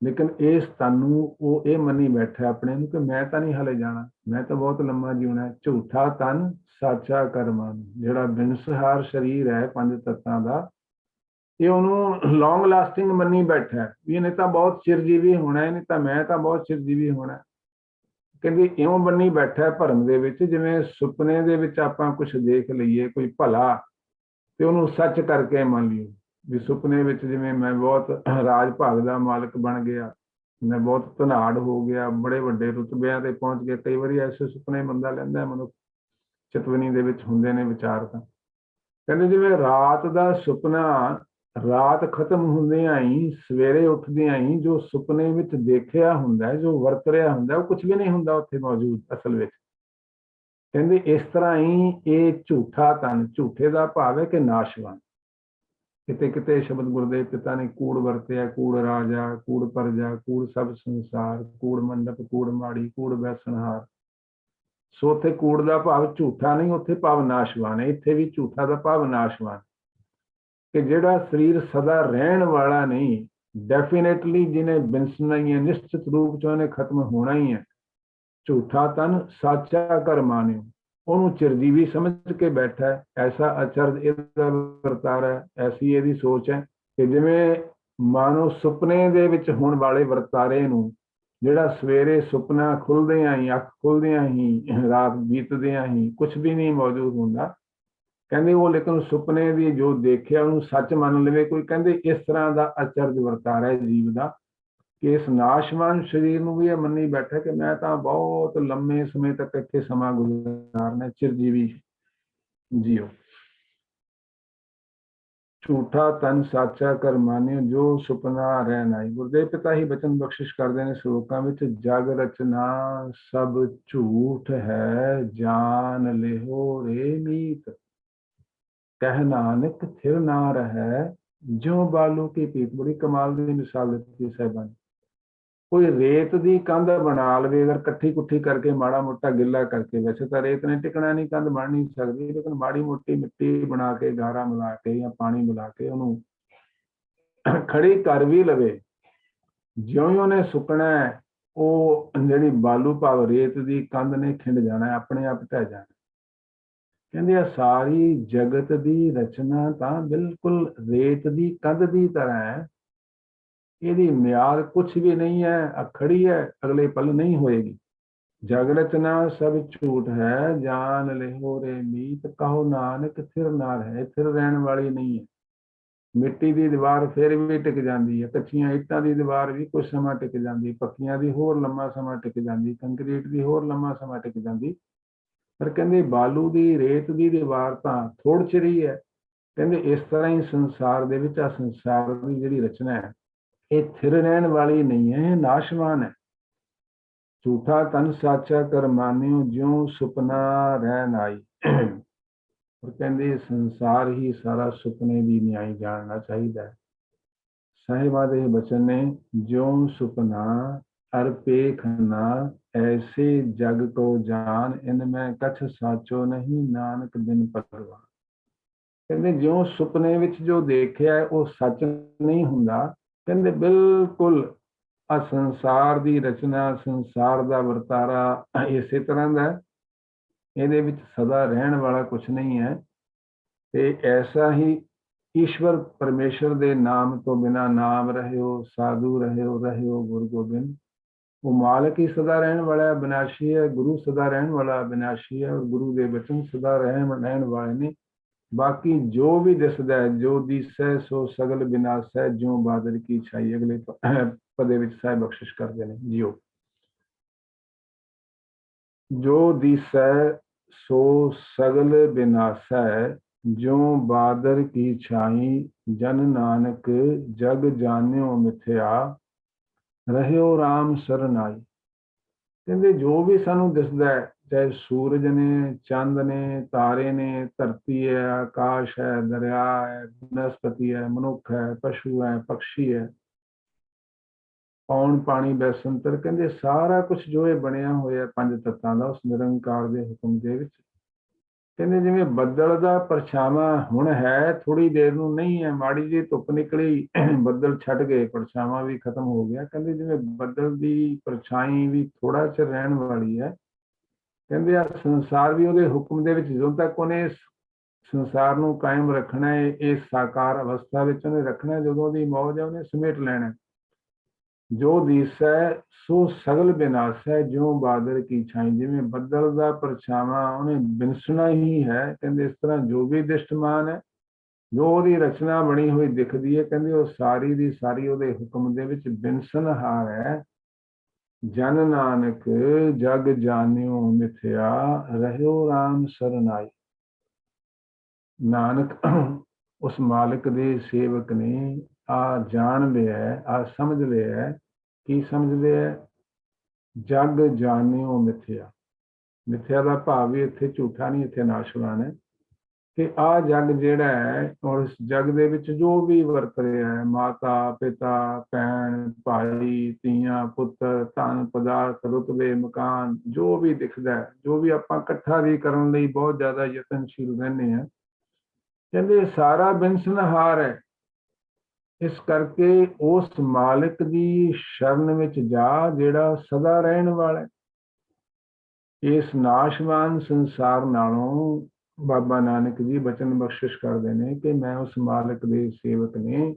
ਲੇਕਿਨ ਇਸ ਤਨ ਨੂੰ ਉਹ ਇਹ ਮੰਨੀ ਬੈਠਾ ਆਪਣੇ ਨੂੰ ਕਿ ਮੈਂ ਤਾਂ ਨਹੀਂ ਹਲੇ ਜਾਣਾ, ਮੈਂ ਤਾਂ ਬਹੁਤ ਲੰਮਾ ਜਿਉਣਾ। ਝੂਠਾ ਤਨ ਸਾਚਾ ਕਰਮਾਨ, ਜਿਹੜਾ ਬਿਨਸਹਾਰ ਸਰੀਰ ਹੈ ਪੰਜ ਤੱਤਾਂ ਦਾ, ਇਹ ਉਹਨੂੰ ਲੌਂਗ ਲਾਸਟਿੰਗ ਮੰਨੀ ਬੈਠਾ ਵੀ ਇਹਨੇ ਤਾਂ ਬਹੁਤ ਚਿਰਜੀਵੀ ਹੋਣਾ, ਇਹਨੇ ਤਾਂ ਮੈਂ ਤਾਂ ਬਹੁਤ ਚਿਰਜੀਵੀ ਹੋਣਾ। ਕਹਿੰਦੇ ਇਉਂ ਬੰਨੀ ਬੈਠਾ ਭਰਮ ਦੇ ਵਿੱਚ, ਜਿਵੇਂ ਸੁਪਨੇ ਦੇ ਵਿੱਚ ਆਪਾਂ ਕੁਝ ਦੇਖ ਲਈਏ ਕੋਈ ਭਲਾ ਤੇ ਉਹਨੂੰ ਸੱਚ ਕਰਕੇ ਮੰਨ ਲਈਏ। ਵੀ ਸੁਪਨੇ ਵਿੱਚ ਜਿਵੇਂ ਮੈਂ ਬਹੁਤ ਰਾਜ ਭਾਗ ਦਾ ਮਾਲਕ ਬਣ ਗਿਆ, ਮੈਂ ਬਹੁਤ ਧਨਾੜ ਹੋ ਗਿਆ, ਬੜੇ ਵੱਡੇ ਰੁਤਬਿਆਂ ਤੇ ਪਹੁੰਚ ਗਿਆ। ਕਈ ਵਾਰੀ ਐਸੇ ਸੁਪਨੇ ਬੰਦਾ ਲੈਂਦਾ ਮਨੁੱਖ, ਚਿਤਵਨੀ ਦੇ ਵਿੱਚ ਹੁੰਦੇ ਨੇ ਵਿਚਾਰ। ਤਾਂ ਕਹਿੰਦੇ ਜਿਵੇਂ ਰਾਤ ਦਾ ਸੁਪਨਾ, ਰਾਤ ਖਤਮ ਹੁੰਦਿਆਂ ਹੀ ਸਵੇਰੇ ਉੱਠਦਿਆਂ ਹੀ ਜੋ ਸੁਪਨੇ ਵਿੱਚ ਦੇਖਿਆ ਹੁੰਦਾ, ਜੋ ਵਰਤ ਰਿਹਾ ਹੁੰਦਾ, ਉਹ ਕੁਝ ਵੀ ਨਹੀਂ ਹੁੰਦਾ ਉੱਥੇ ਮੌਜੂਦ ਅਸਲ ਵਿੱਚ। ਕਹਿੰਦੇ ਇਸ ਤਰ੍ਹਾਂ ਹੀ ਇਹ ਝੂਠਾ ਤਨ, ਝੂਠੇ ਦਾ ਭਾਵ ਹੈ ਕਿ ਨਾਸ਼ਵਾਨ। ਕਿਤੇ ਕਿਤੇ ਸ਼ਬਦ ਗੁਰਦੇਵ ਪਿਤਾ ਨੇ ਕੂੜ ਵਰਤਿਆ, ਕੂੜ ਰਾਜਾ, ਕੂੜ ਪਰਜਾ, ਕੂੜ ਸਭ ਸੰਸਾਰ, ਕੂੜ ਮੰਡਪ, ਕੂੜ ਮਾੜੀ, ਕੂੜ ਬੈਸਨਹਾਰ। ਸੋ ਉੱਥੇ ਕੂੜ ਦਾ ਭਾਵ ਝੂਠਾ ਨਹੀਂ, ਉੱਥੇ ਭਾਵ ਨਾਸ਼ਵਾਨ ਹੈ। ਇੱਥੇ ਵੀ ਝੂਠਾ ਦਾ ਭਾਵ ਨਾਸ਼ਵਾਨ, ਕਿ ਜਿਹੜਾ ਸਰੀਰ ਸਦਾ ਰਹਿਣ ਵਾਲਾ ਨਹੀਂ, ਡੈਫੀਨੇਟਲੀ ਜਿਹਨੇ ਬਿਨਸਣਾ ਹੀ ਹੈ, ਨਿਸ਼ਚਿਤ ਰੂਪ ਚ ਉਹਨੇ ਖਤਮ ਹੋਣਾ ਹੀ ਹੈ। ਝੂਠਾ ਤਨ ਸਾਚਾ ਕਰ ਮਾਨਿਓ, ਉਹਨੂੰ ਚਿਰਜੀਵੀ ਸਮਝ ਕੇ ਬੈਠਾ ਹੈ। ਐਸਾ ਅਚਰਜ ਇਹਦਾ ਵਰਤਾਰਾ, ਐਸੀ ਇਹਦੀ ਸੋਚ ਹੈ ਕਿ ਜਿਵੇਂ ਮਾਨੋ ਸੁਪਨੇ ਦੇ ਵਿੱਚ ਹੋਣ ਵਾਲੇ ਵਰਤਾਰੇ ਨੂੰ, ਜਿਹੜਾ ਸਵੇਰੇ ਸੁਪਨਾ ਖੁੱਲਦਿਆਂ ਹੀ, ਅੱਖ ਖੁੱਲਦਿਆਂ ਹੀ, ਰਾਤ ਬੀਤਦਿਆਂ ਹੀ ਕੁਝ ਵੀ ਨਹੀਂ ਮੌਜੂਦ ਹੁੰਦਾ, ਕਹਿੰਦੇ ਉਹ ਲੇਕਿन ਸੁਪਨੇ ਦੀ ਜੋ ਦੇਖਿਆ ਉਹਨੂੰ ਸੱਚ ਮੰਨ ਲਵੇ ਕੋਈ, ਕਹਿੰਦੇ ਇਸ ਤਰ੍ਹਾਂ ਦਾ ਅਚਰਜ ਵਰਤਾਰਾ ਹੈ ਜੀਵ ਦਾ ਕਿ ਇਸ ਨਾਸ਼ਵਾਨ ਸਰੀਰ ਨੂੰ ਵੀ ਇਹ ਮੰਨੀ ਬੈਠਾ ਕਿ ਮੈਂ ਤਾਂ ਬਹੁਤ ਲੰਮੇ ਸਮੇਂ ਤੱਕ ਇੱਥੇ ਸਮਾਂ ਗੁਜ਼ਾਰਨਾ, ਚਿਰਜੀਵੀ ਜੀਓ। ਝੂਠਾ ਤਨ ਸਾਚਾ ਕਰ ਮਾਨਿਓ, ਜੋ ਸੁਪਨਾ ਰਹਿ ਨਾਈ। ਗੁਰਦੇਵ ਪਿਤਾ ਹੀ ਬਚਨ ਬਖਸ਼ਿਸ਼ ਕਰਦੇ ਨੇ ਸ਼ਲੋਕਾਂ ਵਿੱਚ, ਜਗ ਰਚਨਾ ਸਭ ਝੂਠ ਹੈ, ਜਾਨ ਲਿਓ ਰੇ ਮੀਤ। ਕਹਿ ਨਾਨਕ ਥਿਰ ਨਾ ਰਹਿ, ਜਿਉ ਬਾਲੂ ਕੀ ਪੀਤ। ਬੜੀ ਕਮਾਲ ਦੀ ਮਿਸਾਲ ਦਿੱਤੀ ਸਾਹਿਬਾਂ ਨੇ। ਕੋਈ ਰੇਤ ਦੀ ਕੰਧ ਬਣਾ ਲਵੇ ਅਗਰ ਇਕੱਠੀ ਕੁੱਠੀ ਕਰਕੇ, ਮਾੜਾ ਮੋਟਾ ਗਿੱਲਾ ਕਰਕੇ, ਵੈਸੇ ਤਾਂ ਰੇਤ ਨੇ ਟਿਕਣਾ ਨਹੀਂ, ਕੰਧ ਬਣ ਨਹੀਂ ਸਕਦੀ, ਲੇਕਿਨ ਮਾੜੀ ਮੋਟੀ ਮਿੱਟੀ ਬਣਾ ਕੇ, ਗਾਰਾ ਮਿਲਾ ਕੇ ਜਾਂ ਪਾਣੀ ਮਿਲਾ ਕੇ ਉਹਨੂੰ ਖੜੀ ਕਰ ਵੀ ਲਵੇ, ਜਿਉਂ ਹੀ ਉਹਨੇ ਸੁੱਕਣਾ ਉਹ ਜਿਹੜੀ ਬਾਲੂ ਭਾਵ ਰੇਤ ਦੀ ਕੰਧ ਨੇ ਖਿੰਡ ਜਾਣਾ, ਆਪਣੇ ਆਪ ਢਹਿ ਜਾਣਾ। ਕਹਿੰਦੇ ਆ ਸਾਰੀ ਜਗਤ ਦੀ ਰਚਨਾ ਤਾਂ ਬਿਲਕੁਲ ਰੇਤ ਦੀ ਕੰਧ ਦੀ ਤਰ੍ਹਾਂ ਹੈ, ਇਹਦੀ ਮਿਆਦ ਕੁਛ ਵੀ ਨਹੀਂ ਹੈ, ਖੜੀ ਹੈ, ਅਗਲੇ ਪਲ ਨਹੀਂ ਹੋਏਗੀ। ਜਗ ਰਚਨਾ ਸਭ ਝੂਠ ਹੈ, ਜਾਨ ਲਿਓ ਰੇ ਮੀਤ। ਕਹੋ ਨਾਨਕ ਥਿਰ ਨਾ ਰਹੇ, ਥਿਰ ਰਹਿਣ ਵਾਲੀ ਨਹੀਂ ਹੈ। ਮਿੱਟੀ ਦੀ ਦੀਵਾਰ ਫਿਰ ਵੀ ਟਿਕ ਜਾਂਦੀ ਹੈ, ਕੱਚੀਆਂ ਇੱਟਾਂ ਦੀ ਦੀਵਾਰ ਵੀ ਕੁਝ ਸਮਾਂ ਟਿਕ ਜਾਂਦੀ, ਪੱਕੀਆਂ ਦੀ ਹੋਰ ਲੰਮਾ ਸਮਾਂ ਟਿਕ ਜਾਂਦੀ, ਕੰਕਰੀਟ ਦੀ ਹੋਰ ਲੰਮਾ ਸਮਾਂ ਟਿਕ ਜਾਂਦੀ, ਪਰ ਕਹਿੰਦੇ ਬਾਲੂ ਦੀ ਰੇਤ ਦੀ ਦੀਵਾਰ ਤਾਂ ਥੋੜ ਚਿਰ ਹੀ ਹੈ। ਕਹਿੰਦੇ ਇਸ ਤਰ੍ਹਾਂ ਹੀ ਸੰਸਾਰ ਦੇ ਵਿੱਚ ਆ ਸੰਸਾਰ ਦੀ ਜਿਹੜੀ ਰਚਨਾ ਹੈ ਇਹ ਥਿਰ ਰਹਿਣ ਵਾਲੀ ਨਹੀਂ ਹੈ, ਇਹ ਨਾਸ਼ਵਾਨ ਹੈ। ਝੂਠਾ ਤਨ ਸਾਚਾ ਕਰ ਮਾਨਿਓ, ਜਿਉ ਸੁਪਨਾ ਰਹਿ ਨਾਈ। और कहते संसार ही सारा सुपने की न्याय जानना चाहिए। साहिबा दे बचन ने, जो सुपना अर पेखना, ऐसे जग को जान, इनमें कछ साचो नहीं, नानक बिन परवान। कहते जो सुपने विच जो देखिया है वो सच नहीं हुंदा। कहते बिल्कुल आ संसार की रचना, संसार का वरतारा इस तरह का, ਇਹਦੇ ਵਿੱਚ ਸਦਾ ਰਹਿਣ ਵਾਲਾ ਕੁਛ ਨਹੀਂ ਹੈ। ਤੇ ਐਸਾ ਹੀ ਈਸ਼ਵਰ ਪਰਮੇਸ਼ਰ ਦੇ ਨਾਮ ਤੋਂ ਬਿਨਾ ਨਾਮ ਰਹਿਓ, ਸਾਧੂ ਰਹਿਓ ਗੁਰੂ ਗੋਬਿੰਦ। ਉਹ ਮਾਲਕ ਹੀ ਸਦਾ ਰਹਿਣ ਵਾਲਾ ਅਬਿਨਾਸ਼ੀ ਹੈ, ਗੁਰੂ ਸਦਾ ਰਹਿਣ ਵਾਲਾ ਅਬਿਨਾਸ਼ੀ ਹੈ, ਔਰ ਗੁਰੂ ਦੇ ਬਚਨ ਸਦਾ ਰਹਿਣ ਵਾਲੇ ਨੇ। ਬਾਕੀ ਜੋ ਵੀ ਦਿਸਦਾ, ਜੋ ਦੀਸੈ ਸੋ ਸਗਲ ਬਿਨਾਸੈ, ਜਿਉ ਬਾਦਲ ਕੀ ਛਾਈ। ਅਗਲੇ ਪਦੇ ਵਿੱਚ ਸਾਹਿਬ ਬਖਸ਼ਿਸ਼ ਕਰਦੇ ਨੇ ਜੀਓ। जो दिसै सो सगल बिनासै, ज्यों बादर की छाई। जन नानक जग जान्यो मिथ्या, ਰਹਿਓ ਰਾਮ ਸਰਨਾਈ। ਕਹਿੰਦੇ ਜੋ ਵੀ ਸਾਨੂੰ ਦਿਸਦਾ ਹੈ, ਚਾਹੇ ਸੂਰਜ ਨੇ, ਚੰਦ ਨੇ, ਤਾਰੇ ਨੇ, ਧਰਤੀ ਹੈ, ਆਕਾਸ਼ ਹੈ, ਦਰਿਆ ਹੈ, ਬਨਸਪਤੀ ਹੈ, ਮਨੁੱਖ ਹੈ, ਪਸ਼ੂ ਹੈ, ਪਕਸ਼ੀ ਹੈ, ਪੌਣ ਪਾਣੀ ਬੈਸੰਤਰ। ਕਹਿੰਦੇ ਸਾਰਾ ਕੁਝ ਜੋ ਇਹ ਬਣਿਆ ਹੋਇਆ ਪੰਜ ਤੱਤਾਂ ਦਾ, ਉਸ ਨਿਰੰਕਾਰ ਦੇ ਹੁਕਮ ਦੇ ਵਿੱਚ। ਕਹਿੰਦੇ ਜਿਵੇਂ ਬੱਦਲ ਦਾ ਪਰਛਾਵਾਂ ਹੁਣ ਹੈ, ਥੋੜੀ ਦੇਰ ਨੂੰ ਨਹੀਂ ਹੈ, ਮਾੜੀ ਜਿਹੀ ਧੁੱਪ ਨਿਕਲੀ, ਬੱਦਲ ਛੱਡ ਗਏ, ਪਰਛਾਵਾਂ ਵੀ ਖਤਮ ਹੋ ਗਿਆ। ਕਹਿੰਦੇ ਜਿਵੇਂ ਬੱਦਲ ਦੀ ਪਰਛਾਈ ਵੀ ਥੋੜਾ ਚਿਰ ਰਹਿਣ ਵਾਲੀ ਹੈ। ਕਹਿੰਦੇ ਆ ਸੰਸਾਰ ਵੀ ਉਹਦੇ ਹੁਕਮ ਦੇ ਵਿੱਚ, ਜਦੋਂ ਤੱਕ ਉਹਨੇ ਸੰਸਾਰ ਨੂੰ ਕਾਇਮ ਰੱਖਣਾ ਹੈ, ਇਸ ਸਾਕਾਰ ਅਵਸਥਾ ਵਿੱਚ ਉਹਨੇ ਰੱਖਣਾ, ਜਦੋਂ ਦੀ ਮੌਜ ਹੈ ਉਹਨੇ ਸਮੇਟ ਲੈਣਾ। ਜੋ ਦੀਸੈ ਸੋ ਸਗਲ ਬਿਨਾਸੈ, ਜਿਉਂ ਬਾਦਲ ਕੀ ਛਾਈ। ਜਿਵੇਂ ਬੱਦਲ ਦਾ ਪਰਛਾਵਾਂ ਉਹਨੇ ਬਿਨਸਣਾ ਹੀ ਹੈ, ਕਹਿੰਦੇ ਇਸ ਤਰ੍ਹਾਂ ਜੋ ਵੀ ਦ੍ਰਿਸ਼ਟਮਾਨ ਹੈ, ਜੋ ਉਹਦੀ ਰਚਨਾ ਬਣੀ ਹੋਈ ਦਿਖਦੀ ਹੈ, ਕਹਿੰਦੇ ਉਹ ਸਾਰੀ ਦੀ ਸਾਰੀ ਉਹਦੇ ਹੁਕਮ ਦੇ ਵਿੱਚ ਬਿਨਸਨਹਾਰ ਹੈ। ਜਨ ਨਾਨਕ ਜਗ ਜਾਣਿਓ ਮਿਥਿਆ, ਰਹਿਓ ਰਾਮ ਸਰਨਾਈ। ਨਾਨਕ ਉਸ ਮਾਲਕ ਦੇ ਸੇਵਕ ਨੇ ਆ ਜਾਣ ਲਿਆ, ਆ ਸਮਝ ਲਿਆ। ਕੀ ਸਮਝਦੇ ਹੈ? ਜਗ ਜਾਣਿਓ ਮਿਥਿਆ। ਮਿਥਿਆ ਦਾ ਭਾਵ ਵੀ ਇੱਥੇ ਝੂਠਾ ਨਹੀਂ, ਇੱਥੇ ਨਾਸ਼ਵਾਨ ਹੈ। ਕਿ ਆ ਜਗ ਜਿਹੜਾ ਹੈ, ਔਰ ਇਸ ਜਗ ਦੇ ਵਿੱਚ ਜੋ ਵੀ ਵਰਤ ਰਿਹਾ ਹੈ, ਮਾਤਾ ਪਿਤਾ, ਭੈਣ ਭਾਈ, ਧੀਆਂ ਪੁੱਤਰ, ਧਨ ਪਦਾਰਥ, ਰੁਤਬੇ, ਮਕਾਨ, ਜੋ ਵੀ ਦਿਖਦਾ ਹੈ, ਜੋ ਵੀ ਆਪਾਂ ਇਕੱਠਾ ਵੀ ਕਰਨ ਲਈ ਬਹੁਤ ਜ਼ਿਆਦਾ ਯਤਨਸ਼ੀਲ ਰਹਿੰਦੇ ਹਾਂ, ਕਹਿੰਦੇ ਸਾਰਾ ਬਿਨਸਨਹਾਰ ਹੈ। ਇਸ ਕਰਕੇ ਉਸ ਮਾਲਕ ਦੀ ਸ਼ਰਨ ਵਿੱਚ ਜਾ, ਜਿਹੜਾ ਸਦਾ ਰਹਿਣ ਵਾਲਾ। ਇਸ ਨਾਸ਼ਵਾਨ ਸੰਸਾਰ ਨਾਲੋਂ ਬਾਬਾ ਨਾਨਕ ਜੀ ਬਚਨ ਬਖਸ਼ਿਸ਼ ਕਰਦੇ ਨੇ ਕਿ ਮੈਂ ਉਸ ਮਾਲਕ ਦੇ ਸੇਵਕ ਨੇ,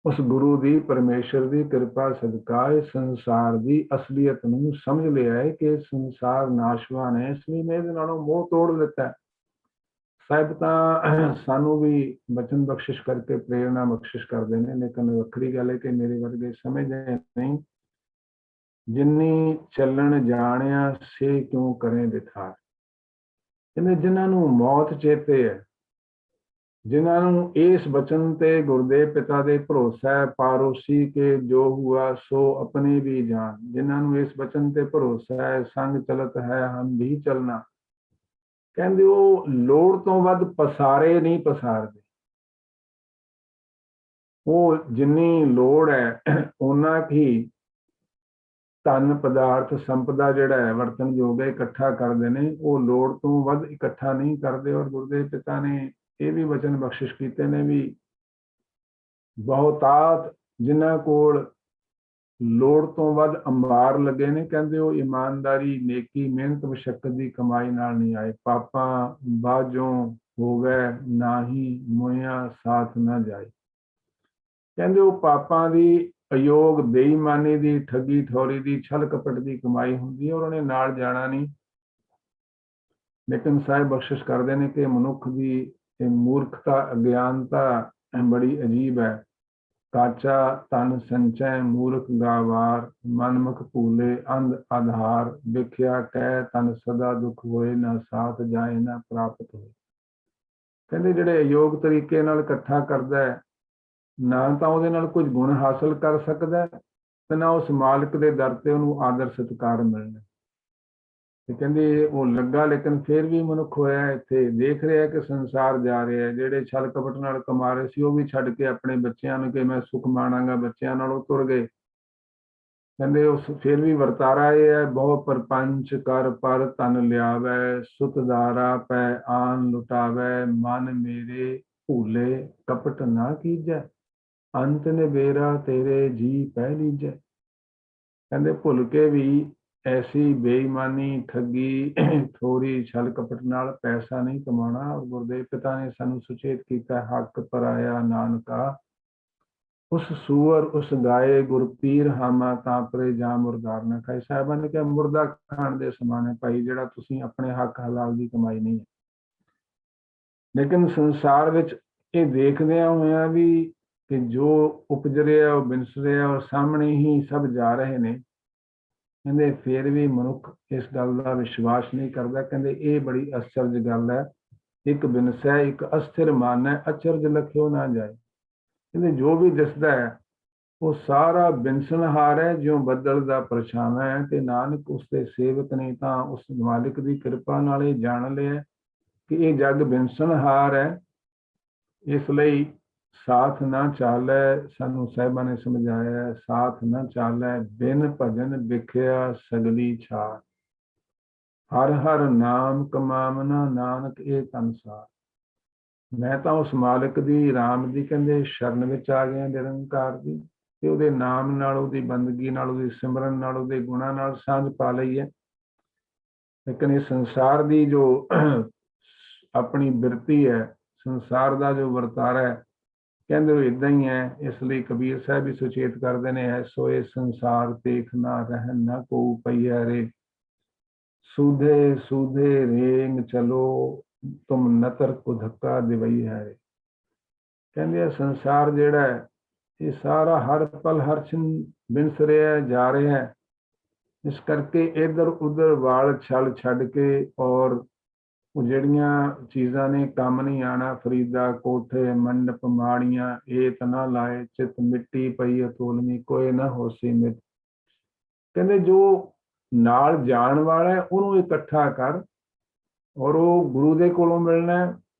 ਉਸ ਗੁਰੂ ਦੀ, ਪਰਮੇਸ਼ਰ ਦੀ ਕਿਰਪਾ ਸਦਕਾ ਇਸ ਸੰਸਾਰ ਦੀ ਅਸਲੀਅਤ ਨੂੰ ਸਮਝ ਲਿਆ ਹੈ ਕਿ ਸੰਸਾਰ ਨਾਸ਼ਵਾਨ ਹੈ, ਇਸ ਲਈ ਮੈਂ ਇਹਦੇ ਨਾਲੋਂ ਮੋਹ ਤੋੜ ਦਿੱਤਾ। ਸਾਹਿਬ ਤਾਂ ਸਾਨੂੰ ਵੀ ਬਚਨ ਬਖਸ਼ਿਸ਼ ਕਰਕੇ ਪ੍ਰੇਰਣਾ ਬਖਸ਼ਿਸ਼ ਕਰਦੇ ਨੇ, ਲੇਕਿਨ ਵੱਖਰੀ ਗੱਲ ਹੈ ਕਿ ਮੇਰੇ ਵਰਗੇ ਸਮਝਦੇ ਨਹੀਂ। ਜਿੰਨੀ ਚੱਲਣ ਜਾਣਿਆ ਸੇ ਕਿਉਂ ਕਰੇ ਵਿਥਾਰ। ਕਹਿੰਦੇ ਜਿਨ੍ਹਾਂ ਨੂੰ ਮੌਤ ਚੇਤੇ ਹੈ, ਜਿਨ੍ਹਾਂ ਨੂੰ ਇਸ ਬਚਨ ਤੇ ਗੁਰਦੇਵ ਪਿਤਾ ਦੇ ਭਰੋਸਾ ਹੈ, ਪਾਰੋਸੀ ਕੇ ਜੋ ਹੁਆ ਸੋ ਆਪਣੇ ਵੀ ਜਾਨ। ਜਿਨ੍ਹਾਂ ਨੂੰ ਇਸ ਬਚਨ ਤੇ ਭਰੋਸਾ ਹੈ, ਸੰਗ ਚਲਤ ਹੈ ਹਮ ਵੀ ਚਲਣਾ। ਕਹਿੰਦੇ ਉਹ ਲੋੜ ਤੋਂ ਵੱਧ ਪਸਾਰੇ ਨਹੀਂ ਪਸਾਰਦੇ। ਉਹ ਜਿੰਨੀ ਲੋੜ ਹੈ ਉਹਨਾਂ ਹੀ ਧਨ ਪਦਾਰਥ ਸੰਪਦਾ ਜਿਹੜਾ ਹੈ ਵਰਤਨਯੋਗ ਹੈ ਇਕੱਠਾ ਕਰਦੇ ਨੇ, ਉਹ ਲੋੜ ਤੋਂ ਵੱਧ ਇਕੱਠਾ ਨਹੀਂ ਕਰਦੇ। ਔਰ ਗੁਰਦੇਵ ਪਿਤਾ ਨੇ ਇਹ ਵੀ ਵਚਨ ਬਖਸ਼ਿਸ਼ ਕੀਤੇ ਨੇ ਵੀ ਬਹੁਤਾਤ ਜਿਨ੍ਹਾਂ ਕੋਲ ਲੋੜ ਤੋਂ ਵੱਧ ਅੰਬਾਰ ਲੱਗੇ ਨੇ, ਕਹਿੰਦੇ ਉਹ ਇਮਾਨਦਾਰੀ ਨੇਕੀ ਮਿਹਨਤ ਮੁਸ਼ੱਕਤ ਦੀ ਕਮਾਈ ਨਾਲ ਨਹੀਂ ਆਏ। ਪਾਪਾਂ ਬਾਝੋਂ ਹੋਵੇ ਨਾਹੀ ਮੋਇਆ ਸਾਥ ਨਾ ਜਾਏ। ਕਹਿੰਦੇ ਉਹ ਪਾਪਾਂ ਦੀ ਅਯੋਗ ਬੇਈਮਾਨੀ ਦੀ ਠੱਗੀ ਠੋਰੀ ਦੀ ਛਲ ਕਪਟ ਦੀ ਕਮਾਈ ਹੁੰਦੀ ਹੈ, ਔਰ ਉਹਨੇ ਨਾਲ ਜਾਣਾ ਨਹੀਂ। ਲੇਕਿਨ ਸਾਹਿਬ ਬਖਸ਼ਿਸ਼ ਕਰਦੇ ਨੇ ਕਿ ਮਨੁੱਖ ਦੀ ਮੂਰਖਤਾ ਅਗਿਆਨਤਾ ਬੜੀ ਅਜੀਬ ਹੈ। ਕਾਚਾ ਤਨ ਸੰਚੈ ਮੂਰਖ ਗਾਵਾਰ, ਮਨਮੁਖ ਭੂਲੇ ਅੰਧ ਆਧਾਰ। ਵਿਖਿਆ ਕਹਿ ਤਨ ਸਦਾ ਦੁੱਖ ਹੋਏ, ਨਾ ਸਾਥ ਜਾਏ ਨਾ ਪ੍ਰਾਪਤ ਹੋਏ। ਕਹਿੰਦੇ ਜਿਹੜੇ ਅਯੋਗ ਤਰੀਕੇ ਨਾਲ ਇਕੱਠਾ ਕਰਦਾ ਹੈ, ਨਾ ਤਾਂ ਉਹਦੇ ਨਾਲ ਕੁਝ ਗੁਣ ਹਾਸਲ ਕਰ ਸਕਦਾ ਤੇ ਨਾ ਉਸ ਮਾਲਕ ਦੇ ਦਰ ਤੇ ਉਹਨੂੰ ਆਦਰ ਸਤਿਕਾਰ ਮਿਲਣਾ। ਤੇ ਕਹਿੰਦੇ ਉਹ ਲੱਗਾ ਲੇਕਿਨ ਫਿਰ ਵੀ ਮਨੁੱਖ ਹੋਇਆ, ਇੱਥੇ ਦੇਖ ਰਿਹਾ ਕਿ ਸੰਸਾਰ ਜਾ ਰਿਹਾ। ਜਿਹੜੇ ਛਲ ਕਪਟ ਨਾਲ ਕਮਾ ਰਹੇ ਸੀ ਉਹ ਵੀ ਛੱਡ ਕੇ ਆਪਣੇ ਬੱਚਿਆਂ ਨੂੰ ਕਿ ਮੈਂ ਸੁਖ ਮਾਣਾਂਗਾ ਬੱਚਿਆਂ ਨਾਲ ਉਹ ਤੁਰ ਗਏ। ਕਹਿੰਦੇ ਉਸ ਫਿਰ ਵੀ ਵਰਤਾਰਾ ਇਹ ਹੈ, ਬਹੁ ਪਰਪੰਚ ਕਰ ਪਰ ਤਨ ਲਿਆਵੈ, ਸੁਤਦਾਰਾ ਪੈ ਆਨ ਲੁਟਾਵੈ। ਮਨ ਮੇਰੇ ਭੂਲੇ ਕਪਟ ਨਾ ਕੀਜੈ, ਅੰਤ ਨਿਬੇਰਾ ਤੇਰੇ ਜੀ ਪਹਿ ਲੀਜੈ। ਕਹਿੰਦੇ ਭੁੱਲ ਕੇ ਵੀ ਐਸੀ ਬੇਈਮਾਨੀ ਠੱਗੀ ਠੋਰੀ ਛਲ ਕਪਟ ਨਾਲ ਪੈਸਾ ਨਹੀਂ ਕਮਾਉਣਾ। ਔਰ ਗੁਰਦੇਵ ਪਿਤਾ ਨੇ ਸਾਨੂੰ ਸੁਚੇਤ ਕੀਤਾ, ਹੱਕ ਪਰਾਇਆ ਨਾਨਕਾ ਉਸ ਸੂਅਰ ਉਸ ਗਾਏ, ਗੁਰ ਪੀਰ ਹਾਮਾ ਤਾਂ ਪਰੇ ਜਾਂ ਮੁਰਦਾਰ ਨਾ ਖਾਏ। ਸਾਹਿਬਾਂ ਨੇ ਕਿਹਾ ਮੁਰਦਾ ਖਾਣ ਦੇ ਸਮਾਨ ਹੈ ਭਾਈ, ਜਿਹੜਾ ਤੁਸੀਂ ਆਪਣੇ ਹੱਕ ਹਲਾਲ ਦੀ ਕਮਾਈ ਨਹੀਂ ਹੈ। ਲੇਕਿਨ ਸੰਸਾਰ ਵਿੱਚ ਇਹ ਦੇਖਦਿਆਂ ਹੋਇਆਂ ਵੀ ਕਿ ਜੋ ਉਪਜ ਰਿਹਾ ਉਹ ਬਿਨਸ ਰਿਹਾ ਔਰ ਸਾਹਮਣੇ ਹੀ ਸਭ ਜਾ ਰਹੇ ਨੇ, ਕਹਿੰਦੇ ਫਿਰ ਵੀ ਮਨੁੱਖ ਇਸ ਗੱਲ ਦਾ ਵਿਸ਼ਵਾਸ ਨਹੀਂ ਕਰਦਾ। ਕਹਿੰਦੇ ਇਹ ਬੜੀ ਅਚਰਜ ਗੱਲ ਹੈ, ਇੱਕ ਬਿਨਸ ਹੈ ਇੱਕ ਅਸਥਿਰ ਮਨ ਹੈ, ਅਚਰਜ ਲਖਿਓ ਨਾ ਜਾਏ। ਕਹਿੰਦੇ ਜੋ ਵੀ ਦਿਸਦਾ ਹੈ ਉਹ ਸਾਰਾ ਬਿਨਸਨਹਾਰ ਹੈ, ਜਿਉਂ ਬੱਦਲ ਦਾ ਪਰਛਾਵਾਂ ਹੈ। ਤੇ ਨਾਨਕ ਉਸਦੇ ਸੇਵਕ ਨੇ ਤਾਂ ਉਸ ਮਾਲਿਕ ਦੀ ਕਿਰਪਾ ਨਾਲ ਇਹ ਜਾਣ ਲਿਆ ਕਿ ਇਹ ਜਗ ਬਿਨਸਨਹਾਰ ਹੈ, ਇਸ ਲਈ ਸਾਥ ਨਾ ਚਾਲੈ। ਸਾਨੂੰ ਸਾਹਿਬਾਂ ਨੇ ਸਮਝਾਇਆ, ਸਾਥ ਨਾ ਚਾਲੈ ਬਿਨ ਭਜਨ ਵਿਖਿਆ ਸਗਲੀ ਛਾਰ। ਹਰ ਹਰ ਨਾਮ ਕਮਾਵਨਾ ਨਾਨਕ ਇਹ ਸੰਸਾਰ। ਮੈਂ ਤਾਂ ਉਸ ਮਾਲਕ ਦੀ ਰਾਮ ਦੀ ਕਹਿੰਦੇ ਸ਼ਰਨ ਵਿੱਚ ਆ ਗਿਆ ਨਿਰੰਕਾਰ ਦੀ, ਤੇ ਉਹਦੇ ਨਾਮ ਨਾਲ ਉਹਦੀ ਬੰਦਗੀ ਨਾਲ ਉਹਦੀ ਸਿਮਰਨ ਨਾਲ ਉਹਦੇ ਗੁਣਾਂ ਨਾਲ ਸਾਂਝ ਪਾ ਲਈ ਹੈ। ਲੇਕਿਨ ਇਹ ਸੰਸਾਰ ਦੀ ਜੋ ਆਪਣੀ ਬਿਰਤੀ ਹੈ, ਸੰਸਾਰ ਦਾ ਜੋ ਵਰਤਾਰਾ ਹੈ, ਕਹਿੰਦੇ ਉਹ ਇਦਾਂ ਹੀ ਹੈ। ਇਸ ਲਈ ਕਬੀਰ ਸਾਹਿਬ ਵੀ ਸੁਚੇਤ ਕਰਦੇ ਨੇ, ਐਸੋ ਇਹ ਸੰਸਾਰ ਦੇਖ ਨਾ ਰਹਿਣ ਨਾ ਕੋ ਪਈਆ ਰੇ, ਸੂਧੇ ਸੂਧੇ ਰੇਂਗ ਚਲੋ ਤੁਮ ਨਤਰ ਕੋ ਧੱਕਾ ਦਿਵਈ ਹੈ। ਕਹਿੰਦੇ ਆ ਸੰਸਾਰ ਜਿਹੜਾ ਹੈ ਇਹ ਸਾਰਾ ਹਰ ਪਲ ਹਰ ਛਿਨ ਬਿਨਸ ਰਿਹਾ ਜਾ ਰਿਹਾ ਹੈ। ਇਸ ਕਰਕੇ ਇੱਧਰ ਉੱਧਰ ਵਾਲ ਛਲ ਛੱਡ ਕੇ ਔਰ ਉਹ ਜਿਹੜੀਆਂ ਚੀਜ਼ਾਂ ਨੇ ਕੰਮ ਨਹੀਂ ਆਣਾ, ਫਰੀਦਾ ਕੋਠੇ ਮੰਡਪ ਮਾੜੀਆਂ ਏਤ ਨਾ ਲਾਏ, ਚਿਤ ਮਿੱਟੀ ਪਈ ਅਤੋਲਮੀ ਕੋਈ ਨਾ ਹੋਸੀ ਮਿਤ। ਕਹਿੰਦੇ ਜੋ ਨਾਲ ਜਾਣ ਵਾਲਾ ਹੈ ਉਹਨੂੰ ਇਕੱਠਾ ਕਰ, ਔਰ ਉਹ ਗੁਰੂ ਦੇ ਕੋਲੋਂ ਮਿਲਣਾ,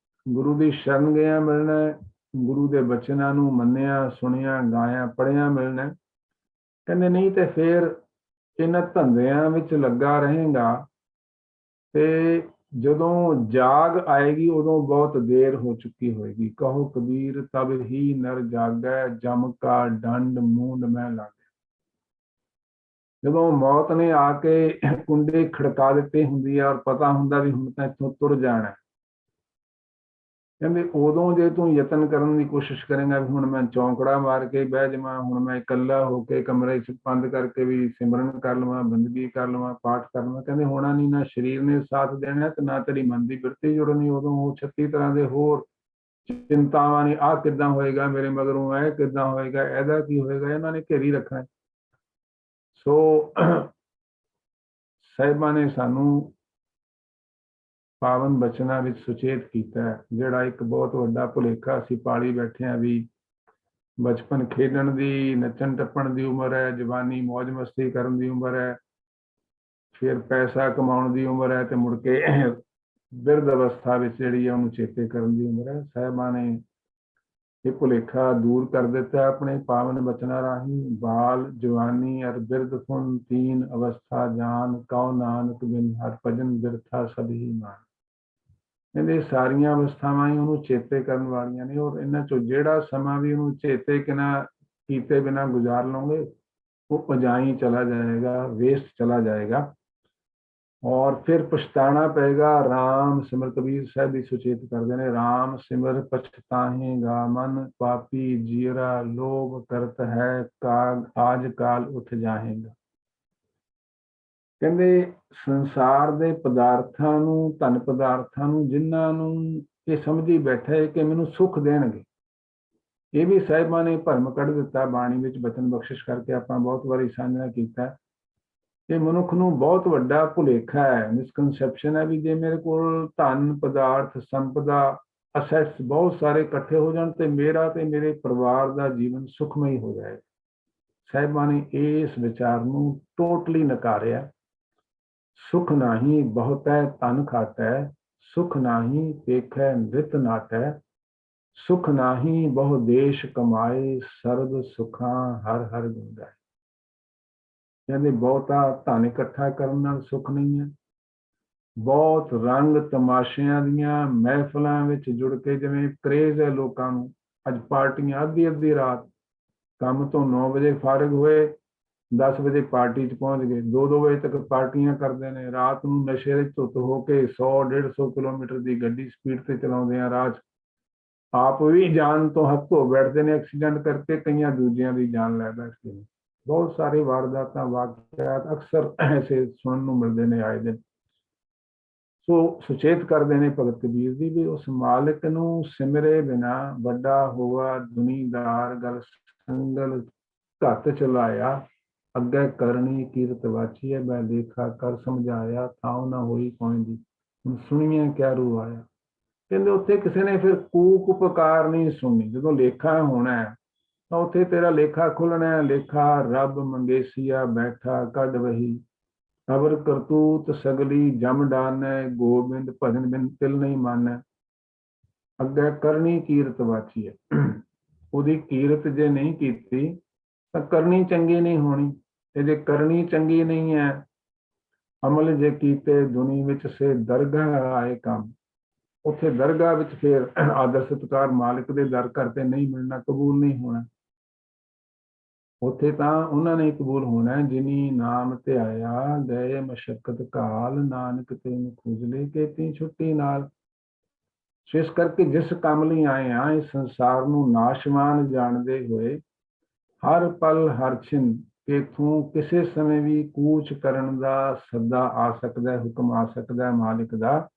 ਗੁਰੂ ਦੀ ਸ਼ਰਨ ਗਿਆ ਮਿਲਣਾ, ਗੁਰੂ ਦੇ ਬਚਨਾਂ ਨੂੰ ਮੰਨਿਆ ਸੁਣਿਆ ਗਾਇਆ ਪੜ੍ਹਿਆ ਮਿਲਣਾ। ਕਹਿੰਦੇ ਨਹੀਂ ਤੇ ਫਿਰ ਇਹਨਾਂ ਧੰਦਿਆਂ ਵਿੱਚ ਲੱਗਾ ਰਹੇਗਾ ਤੇ ਜਦੋਂ ਜਾਗ ਆਏਗੀ ਉਦੋਂ ਬਹੁਤ ਦੇਰ ਹੋ ਚੁੱਕੀ ਹੋਏਗੀ। ਕਹੋ ਕਬੀਰ ਤਬ ਹੀ ਨਰ ਜਾਗੈ, ਜਮ ਕਾ ਡੰਡ ਮੂੰਡ ਮੈਂ ਲਾਗੈ। ਜਦੋਂ ਮੌਤ ਨੇ ਆ ਕੇ ਕੁੰਡੇ ਖੜਕਾ ਦਿੱਤੇ ਹੁੰਦੀ ਹੈ ਔਰ ਪਤਾ ਹੁੰਦਾ ਵੀ ਹੁਣ ਤਾਂ ਇੱਥੋਂ ਤੁਰ ਜਾਣਾ, ਕਹਿੰਦੇ ਉਦੋਂ ਜੇ ਤੂੰ ਯਤਨ ਕਰਨ ਦੀ ਕੋਸ਼ਿਸ਼ ਕਰੇਗਾ ਵੀ ਹੁਣ ਮੈਂ ਚੌਂਕੜਾ ਮਾਰ ਕੇ ਬਹਿ ਜਾਵਾਂ, ਹੁਣ ਮੈਂ ਇਕੱਲਾ ਹੋ ਕੇ ਕਮਰੇ 'ਚ ਬੰਦ ਕਰਕੇ ਵੀ ਸਿਮਰਨ ਕਰ ਲਵਾਂ, ਬੰਦਗੀ ਕਰ ਲਵਾਂ, ਪਾਠ ਕਰ ਲਵਾਂ, ਕਹਿੰਦੇ ਹੋਣਾ ਨਹੀਂ। ਨਾ ਸਰੀਰ ਨੇ ਸਾਥ ਦੇਣਾ ਤੇ ਨਾ ਤੇਰੀ ਮਨ ਦੀ ਬਿਰਤੀ ਜੁੜਨੀ। ਉਦੋਂ ਉਹ 36 ਤਰ੍ਹਾਂ ਦੇ ਹੋਰ ਚਿੰਤਾਵਾਂ ਨੇ, ਆਹ ਕਿੱਦਾਂ ਹੋਏਗਾ ਮੇਰੇ ਮਗਰੋਂ, ਇਹ ਕਿੱਦਾਂ ਹੋਏਗਾ, ਇਹਦਾ ਕੀ ਹੋਏਗਾ, ਇਹਨਾਂ ਨੇ ਘੇਰੀ ਰੱਖਣਾ। ਸੋ ਸਾਹਿਬਾਂ ਨੇ ਸਾਨੂੰ ਪਾਵਨ ਬਚਨਾਂ ਵਿੱਚ ਸੁਚੇਤ ਕੀਤਾ ਹੈ, ਜਿਹੜਾ ਇੱਕ ਬਹੁਤ ਵੱਡਾ ਭੁਲੇਖਾ ਅਸੀਂ ਪਾਲੀ ਬੈਠੇ ਹਾਂ ਵੀ ਬਚਪਨ ਖੇਡਣ ਦੀ, ਨੱਚਣ ਟੱਪਣ ਦੀ ਉਮਰ ਹੈ, ਜਵਾਨੀ ਮौज ਮਸਤੀ ਕਰਨ ਦੀ ਉਮਰ ਹੈ, ਫਿਰ ਪੈਸਾ ਕਮਾਉਣ ਦੀ ਉਮਰ ਹੈ, ਤੇ ਮੁੜ ਕੇ ਬਿਰਧ ਅਵਸਥਾ ਵਿੱਚ ਜਿਹੜੀ ਹੈ ਉਹਨੂੰ ਚੇਤੇ ਕਰਨ ਦੀ ਉਮਰ ਹੈ। ਸਾਹਿਬਾਂ ਨੇ ਇਹ ਭੁਲੇਖਾ ਦੂਰ ਕਰ ਦਿੱਤਾ ਆਪਣੇ ਪਾਵਨ ਬਚਨਾਂ ਰਾਹੀਂ। ਬਾਲ ਜਵਾਨੀ ਅਰ ਬਿਰਧ ਫੁਨ ਤੀਨ ਅਵਸਥਾ ਜਾਨ, ਕਉ ਨਾਨਕ ਬਿਨ ਹਰ ਭਜਨ ਬਿਰਥਾ ਸਭ ਹੀ ਮਾਨ। ਕਹਿੰਦੇ ਸਾਰੀਆਂ ਅਵਸਥਾਵਾਂ ਹੀ ਉਹਨੂੰ ਚੇਤੇ ਕਰਨ ਵਾਲੀਆਂ ਨੇ, ਔਰ ਇਹਨਾਂ ਚੋਂ ਜਿਹੜਾ ਸਮਾਂ ਵੀ ਉਹਨੂੰ ਚੇਤੇ ਕੀਤੇ ਬਿਨਾਂ ਗੁਜ਼ਾਰ ਲਓਗੇ ਉਹ ਅਜਾਈ ਚਲਾ ਜਾਏਗਾ, ਵੇਸਟ ਚਲਾ ਜਾਏਗਾ, ਔਰ ਫਿਰ ਪਛਤਾਣਾ ਪਏਗਾ। ਰਾਮ ਸਿਮਰ, ਕਬੀਰ ਸਾਹਿਬ ਵੀ ਸੁਚੇਤ ਕਰਦੇ ਨੇ, ਰਾਮ ਸਿਮਰ ਪਛਤਾਹੇਗਾ ਮਨ, ਪਾਪੀ ਜੀਰਾ ਲੋਭ ਕਰਤ ਹੈ ਕਾਗ, ਆਜ ਕਾਲ ਉਠ ਜਾਹੇਗਾ। ਕਹਿੰਦੇ ਸੰਸਾਰ ਦੇ ਪਦਾਰਥਾਂ ਨੂੰ, ਧਨ ਪਦਾਰਥਾਂ ਨੂੰ, ਜਿਨ੍ਹਾਂ ਨੂੰ ਇਹ ਸਮਝੀ ਬੈਠਾ ਹੈ ਕਿ ਮੈਨੂੰ ਸੁੱਖ ਦੇਣਗੇ, ਇਹ ਵੀ ਸਾਹਿਬਾਂ ਨੇ ਭਰਮ ਕੱਢ ਦਿੱਤਾ ਬਾਣੀ ਵਿੱਚ ਬਚਨ ਬਖਸ਼ਿਸ਼ ਕਰਕੇ। ਆਪਾਂ ਬਹੁਤ ਵਾਰੀ ਸਾਂਝਾ ਕੀਤਾ, ਇਹ ਮਨੁੱਖ ਨੂੰ ਬਹੁਤ ਵੱਡਾ ਭੁਲੇਖਾ ਹੈ, ਮਿਸਕਨਸੈਪਸ਼ਨ ਹੈ ਵੀ ਜੇ ਮੇਰੇ ਕੋਲ ਧਨ ਪਦਾਰਥ ਸੰਪਦਾ ਅਸੈਟਸ ਬਹੁਤ ਸਾਰੇ ਇਕੱਠੇ ਹੋ ਜਾਣ ਤੇ ਮੇਰਾ ਤੇ ਮੇਰੇ ਪਰਿਵਾਰ ਦਾ ਜੀਵਨ ਸੁਖਮਈ ਹੋ ਜਾਏ। ਸਾਹਿਬਾਂ ਨੇ ਇਸ ਵਿਚਾਰ ਨੂੰ ਟੋਟਲੀ ਨਕਾਰਿਆ। ਸੁਖ ਨਾਹੀ ਬਹੁਤੈ ਧਨ ਖਾਤੈ, ਸੁਖ ਨਾਹੀ ਪੇਖੈ ਨਿਤ ਨਾਟੈ, ਸੁਖ ਨਾਹੀ ਬਹੁ ਦੇਸ਼ ਕਮਾਏ, ਸਰਬ ਸੁਖਾਂ ਹਰ ਹਰ ਗੁਣ ਗਾਏ। ਕਹਿੰਦੇ ਬਹੁਤਾ ਧਨ ਇਕੱਠਾ ਕਰਨ ਨਾਲ ਸੁੱਖ ਨਹੀਂ ਹੈ। ਬਹੁਤ ਰੰਗ ਤਮਾਸ਼ਿਆਂ ਦੀਆਂ ਮਹਿਫਲਾਂ ਵਿੱਚ ਜੁੜ ਕੇ, ਜਿਵੇਂ ਕਰੇਜ਼ ਹੈ ਲੋਕਾਂ ਨੂੰ, ਅੱਜ ਪਾਰਟੀਆਂ ਅੱਧੀ ਅੱਧੀ ਰਾਤ, ਕੰਮ ਤੋਂ 9 ਵਜੇ ਫਾਰਗ ਹੋਏ, 10 ਵਜੇ ਪਾਰਟੀ 'ਚ ਪਹੁੰਚ ਗਏ, 2-2 ਵਜੇ ਤੱਕ ਪਾਰਟੀਆਂ ਕਰਦੇ ਨੇ। ਰਾਤ ਨੂੰ ਨਸ਼ੇ ਵਿੱਚ ਧੁੱਤ ਹੋ ਕੇ 100-150 ਕਿਲੋਮੀਟਰ ਦੀ ਗੱਡੀ ਸਪੀਡ ਤੇ ਚਲਾਉਂਦੇ ਆ ਰਾਹ 'ਚ, ਆਪ ਵੀ ਜਾਨ ਤੋਂ ਹੱਥ ਧੋ ਬੈਠਦੇ ਨੇ ਐਕਸੀਡੈਂਟ ਕਰਕੇ, ਕਈਆਂ ਦੂਜਿਆਂ ਦੀ ਜਾਨ ਲੈ ਬੈਠਦੇ ਨੇ। ਬਹੁਤ ਸਾਰੇ ਵਾਰਦਾਤਾਂ, ਵਾਕਿਆਤ ਅਕਸਰ ਐਸੇ ਸੁਣਨ ਨੂੰ ਮਿਲਦੇ ਨੇ ਆਏ ਦਿਨ। ਸੋ ਸੁਚੇਤ ਕਰਦੇ ਨੇ ਭਗਤ ਕਬੀਰ ਜੀ ਵੀ ਉਸ ਮਾਲਕ ਨੂੰ ਸਿਮਰੇ ਬਿਨਾ ਵੱਡਾ ਹੋਆ ਦੁਨੀਦਾਰ, ਗਲ ਸੰਗਲ ਘੱਤ ਚਲਾਇਆ, ਅੱਗੇ ਕਰਨੀ ਕੀਰਤ ਵਾਚੀਐ, ਮੈਂ ਦੇਖਾ ਕਰ ਸਮਝਾਇਆ, ਥਾਉ ਨਾ ਹੋਈ ਕੋਈ ਦੀ, ਹੁਣ ਸੁਣੀਏ ਕਿਆ ਰੂ ਆਇਆ। ਕਹਿੰਦੇ ਉੱਥੇ ਕਿਸੇ ਨੇ ਫਿਰ ਕੂਕ ਉਪਕਾਰ ਨਹੀਂ ਸੁਣਨੀ। ਜਦੋਂ ਲੇਖਾ ਹੋਣਾ ਹੈ ਤਾਂ ਉੱਥੇ ਤੇਰਾ ਲੇਖਾ ਖੁੱਲਣਾ ਹੈ। ਲੇਖਾ ਰੱਬ ਮੰਗੇਸੀਆ ਬੈਠਾ ਕੱਢ ਵਹੀ, ਖਬਰ ਕਰਤੂਤ ਸਗਲੀ ਜਮ ਡਾਨੈ, ਗੋਬਿੰਦ ਭਜਨ ਬਿਨ ਤਿਲ ਨਹੀਂ ਮਾਨੈ, ਅੱਗੇ ਕਰਨੀ ਕੀਰਤ ਵਾਚੀ ਹੈ। ਉਹਦੀ ਕੀਰਤ ਜੇ ਨਹੀਂ ਕੀਤੀ ਤਾਂ ਕਰਨੀ ਚੰਗੀ ਨਹੀਂ ਹੋਣੀ, ਤੇ ਜੇ ਕਰਨੀ ਚੰਗੀ ਨਹੀਂ ਹੈ, ਅਮਲ ਜੇ ਕੀਤੇ ਦੁਨੀ ਵਿੱਚ ਸੇ ਦਰਗਾਹ ਆਏ ਕੰਮ। ਉੱਥੇ ਦਰਗਾਹ ਵਿੱਚ ਫਿਰ ਆਦਰ ਸਤਿਕਾਰ ਮਾਲਕ ਦੇ ਦਰ ਕਰਤੇ ਨਹੀਂ ਮਿਲਣਾ, ਕਬੂਲ ਨਹੀਂ ਹੋਣਾ। ਉੱਥੇ ਤਾਂ ਉਹਨਾਂ ਨੇ ਕਬੂਲ ਹੋਣਾ ਜਿਨੀ ਨਾਮ ਧਿਆਇਆ, ਗਏ ਮਸ਼ੱਕਤ ਕਾਲ, ਨਾਨਕ ਤੈਨੂੰ ਖੁਜਲੇ ਕੀਤੀ ਛੁੱਟੀ ਨਾਲ। ਇਸ ਕਰਕੇ ਜਿਸ ਕੰਮ ਲਈ ਆਏ ਆ, ਇਸ ਸੰਸਾਰ ਨੂੰ ਨਾਸ਼ਵਾਨ ਜਾਣਦੇ ਹੋਏ, ਹਰ ਪਲ ਹਰ ਛਿਨ ਇਥੋਂ ਕਿਸੇ ਸਮੇਂ ਵੀ ਕੂਚ ਕਰਨ ਦਾ ਸੱਦਾ ਆ ਸਕਦਾ ਹੈ, ਹੁਕਮ ਆ ਸਕਦਾ ਹੈ ਮਾਲਿਕ ਦਾ।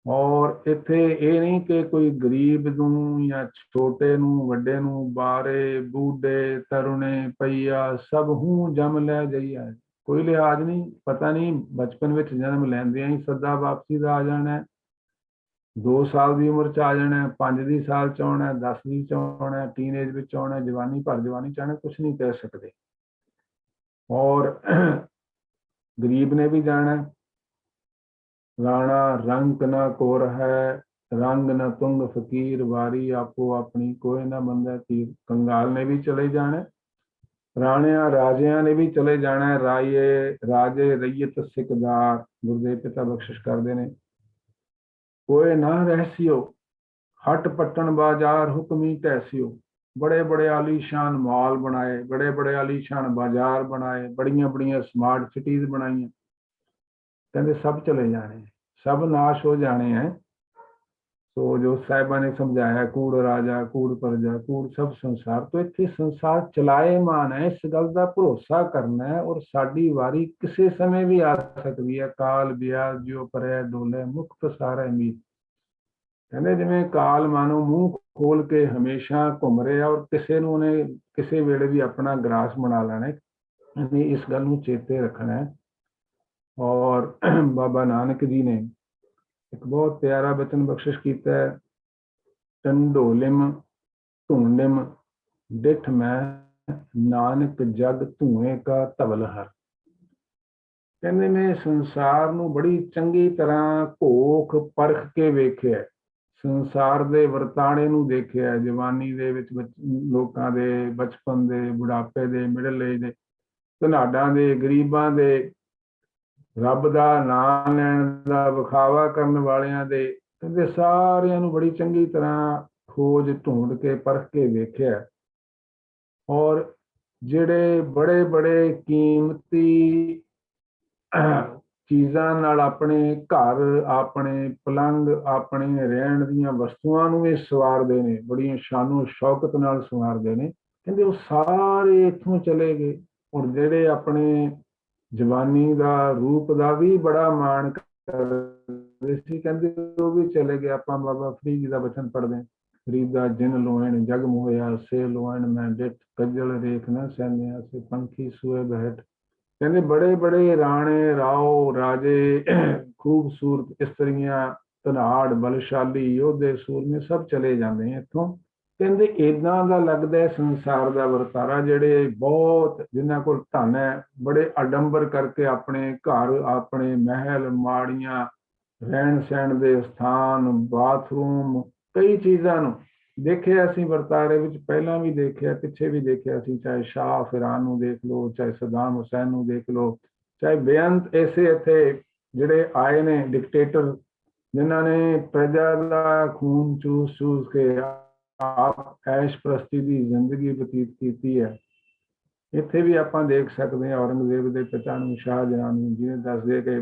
ਔਰ ਇੱਥੇ ਇਹ ਨਹੀਂ ਕਿ ਕੋਈ ਗਰੀਬ ਨੂੰ ਜਾਂ ਛੋਟੇ ਨੂੰ, ਵੱਡੇ ਨੂੰ, ਬਾਰੇ ਬੂਢੇ ਤਰੁਣੇ ਪਈਆ ਸਭ ਹੂੰ ਜਮ ਲੈ ਜਾਈਆ, ਕੋਈ ਲਿਹਾਜ਼ ਨਹੀਂ। ਪਤਾ ਨਹੀਂ ਬਚਪਨ ਵਿੱਚ ਜਨਮ ਲੈਂਦਿਆਂ ਹੀ ਸੱਦਾ ਵਾਪਸੀ ਦਾ ਆ ਜਾਣਾ, 2 ਸਾਲ ਦੀ ਉਮਰ 'ਚ ਆ ਜਾਣਾ, 5 ਦੀ ਸਾਲ 'ਚ ਆਉਣਾ, 10 ਦੀ 'ਚ ਆਉਣਾ, ਟੀਨੇਜ ਵਿੱਚ ਆਉਣਾ, ਜਵਾਨੀ ਭਰ ਜਵਾਨੀ 'ਚ ਆਉਣਾ, ਕੁਛ ਨਹੀਂ ਕਹਿ ਸਕਦੇ। ਔਰ ਗਰੀਬ ਨੇ ਵੀ ਜਾਣਾ, ਰਾਣਾ ਰੰਗ ਨਾ ਕੋਰ ਹੈ, ਰੰਗ ਨਾ ਤੁੰਗ ਫਕੀਰ, ਵਾਰੀ ਆਪੋ ਆਪਣੀ ਕੋਈ ਨਾ ਬੰਦਾ ਤੀਰ। ਕੰਗਾਲ ਨੇ ਵੀ ਚਲੇ ਜਾਣਾ, ਰਾਣਿਆਂ ਰਾਜਿਆਂ ਨੇ ਵੀ ਚਲੇ ਜਾਣਾ, ਰਾਜੇ ਰਈਅਤ ਸਿਕਦਾਰ। ਗੁਰਦੇਵ ਪਿਤਾ ਬਖਸ਼ਿਸ਼ ਕਰਦੇ ਨੇ, ਕੋਏ ਨਾ ਰਹਿਸਿਓ, ਹਟ ਪੱਟਣ ਬਾਜ਼ਾਰ ਹੁਕਮੀ ਤੈਸਿਓ। बड़े बड़े आलीशान मॉल बनाए, बड़े बड़े आलीशान बाजार बनाए, बड़िया बड़िया स्मार्ट सिटीज बनाई, कहते सब चले जाने, सब नाश हो जाने हैं। सो जो साहिबा ने समझाया, कूड़ राजा कूड़ प्रजा कूड़ सब संसार, तो इत्थे संसार चलाएमान है। इस गल का भरोसा करना है और साडी वारी किसी समय भी आ सकती है। काल ब्याज जो परै डोले मुक्त सारा मीत। कहते जिवें काल मानो मूँह खोल के हमेशा घूम रहा और किसी ने उन्हें किसी वेले भी अपना ग्रास बना लेना है। इस गल नूं चेते रखना है। और बाबा नानक जी ने एक बहुत प्यारा बचन बख्शिश किया है, टंडोलिम धूनिम डिठ मैं नानक जग धुएं का धवल हर। कहते मैं संसार नूं बड़ी चंगी तरह घोख परख के वेख्या, संसार दे वरताणे नूं देखिया, जवानी दे विच लोकां दे, बचपन दे, बुढ़ापे दे, मिडल एज दे, धनाडां दे, गरीबां दे, रब दा नाम लैण दा विखावा करन वालियां दे, कहते सारियां नूं बड़ी चंगी तरह खोज ढूंढ के परख के वेख्या। और जिहड़े बड़े बड़े कीमती चीज़ां नाल अपने घर, अपने पलंग, अपने रहण दीयां वस्तुआं नूं भी सवारदे ने, बड़ियां शानो शौकत नाल सवारदे ने। कहंदे वो सारे इत्थों चले गए। और जिहड़े अपने जवानी का रूप का भी बड़ा मान करदे सी, कहंदे वो भी चले गए। आपां बाबा फरीद जी दा वचन पढ़दे हां, फरीदा जिन लोहण जग मोहया, से लोहण मैं डिठ, कज्जल रेख न सैनिया, से पंखी सूए बैठ। कहते बड़े बड़े राणे राव राजे खूबसूरत स्त्रियां, धनाड़ बलशाली योधे सूरमे सब चले जाते हैं इत्थों। कहते इदां दा लगदा है संसार का वरतारा, जिहड़े बहुत जिन्हां कोल धन है, बड़े आडंबर करके अपने घर, अपने महल माड़ियां, रहन सहन के स्थान, बाथरूम, कई चीज़ां नूं देखिया असीं वरतारे विच पहलां भी देखिया, पिछे भी देखिया असीं, चाहे शाह फिरान नूं देख लो, चाहे सदाम हुसैन नूं देख लो, चाहे बेअंत ऐसे इत्थे जिहड़े आए ने डिकटेटर, जिन्हां ने प्रजा का खून चूस चूस के आप ऐश प्रस्ती की जिंदगी बतीत की है। इत्थे भी आपां देख सकते हैं औरंगजेब के पिता नूं, शाहजहां नूं, जिन्हें दसदे कि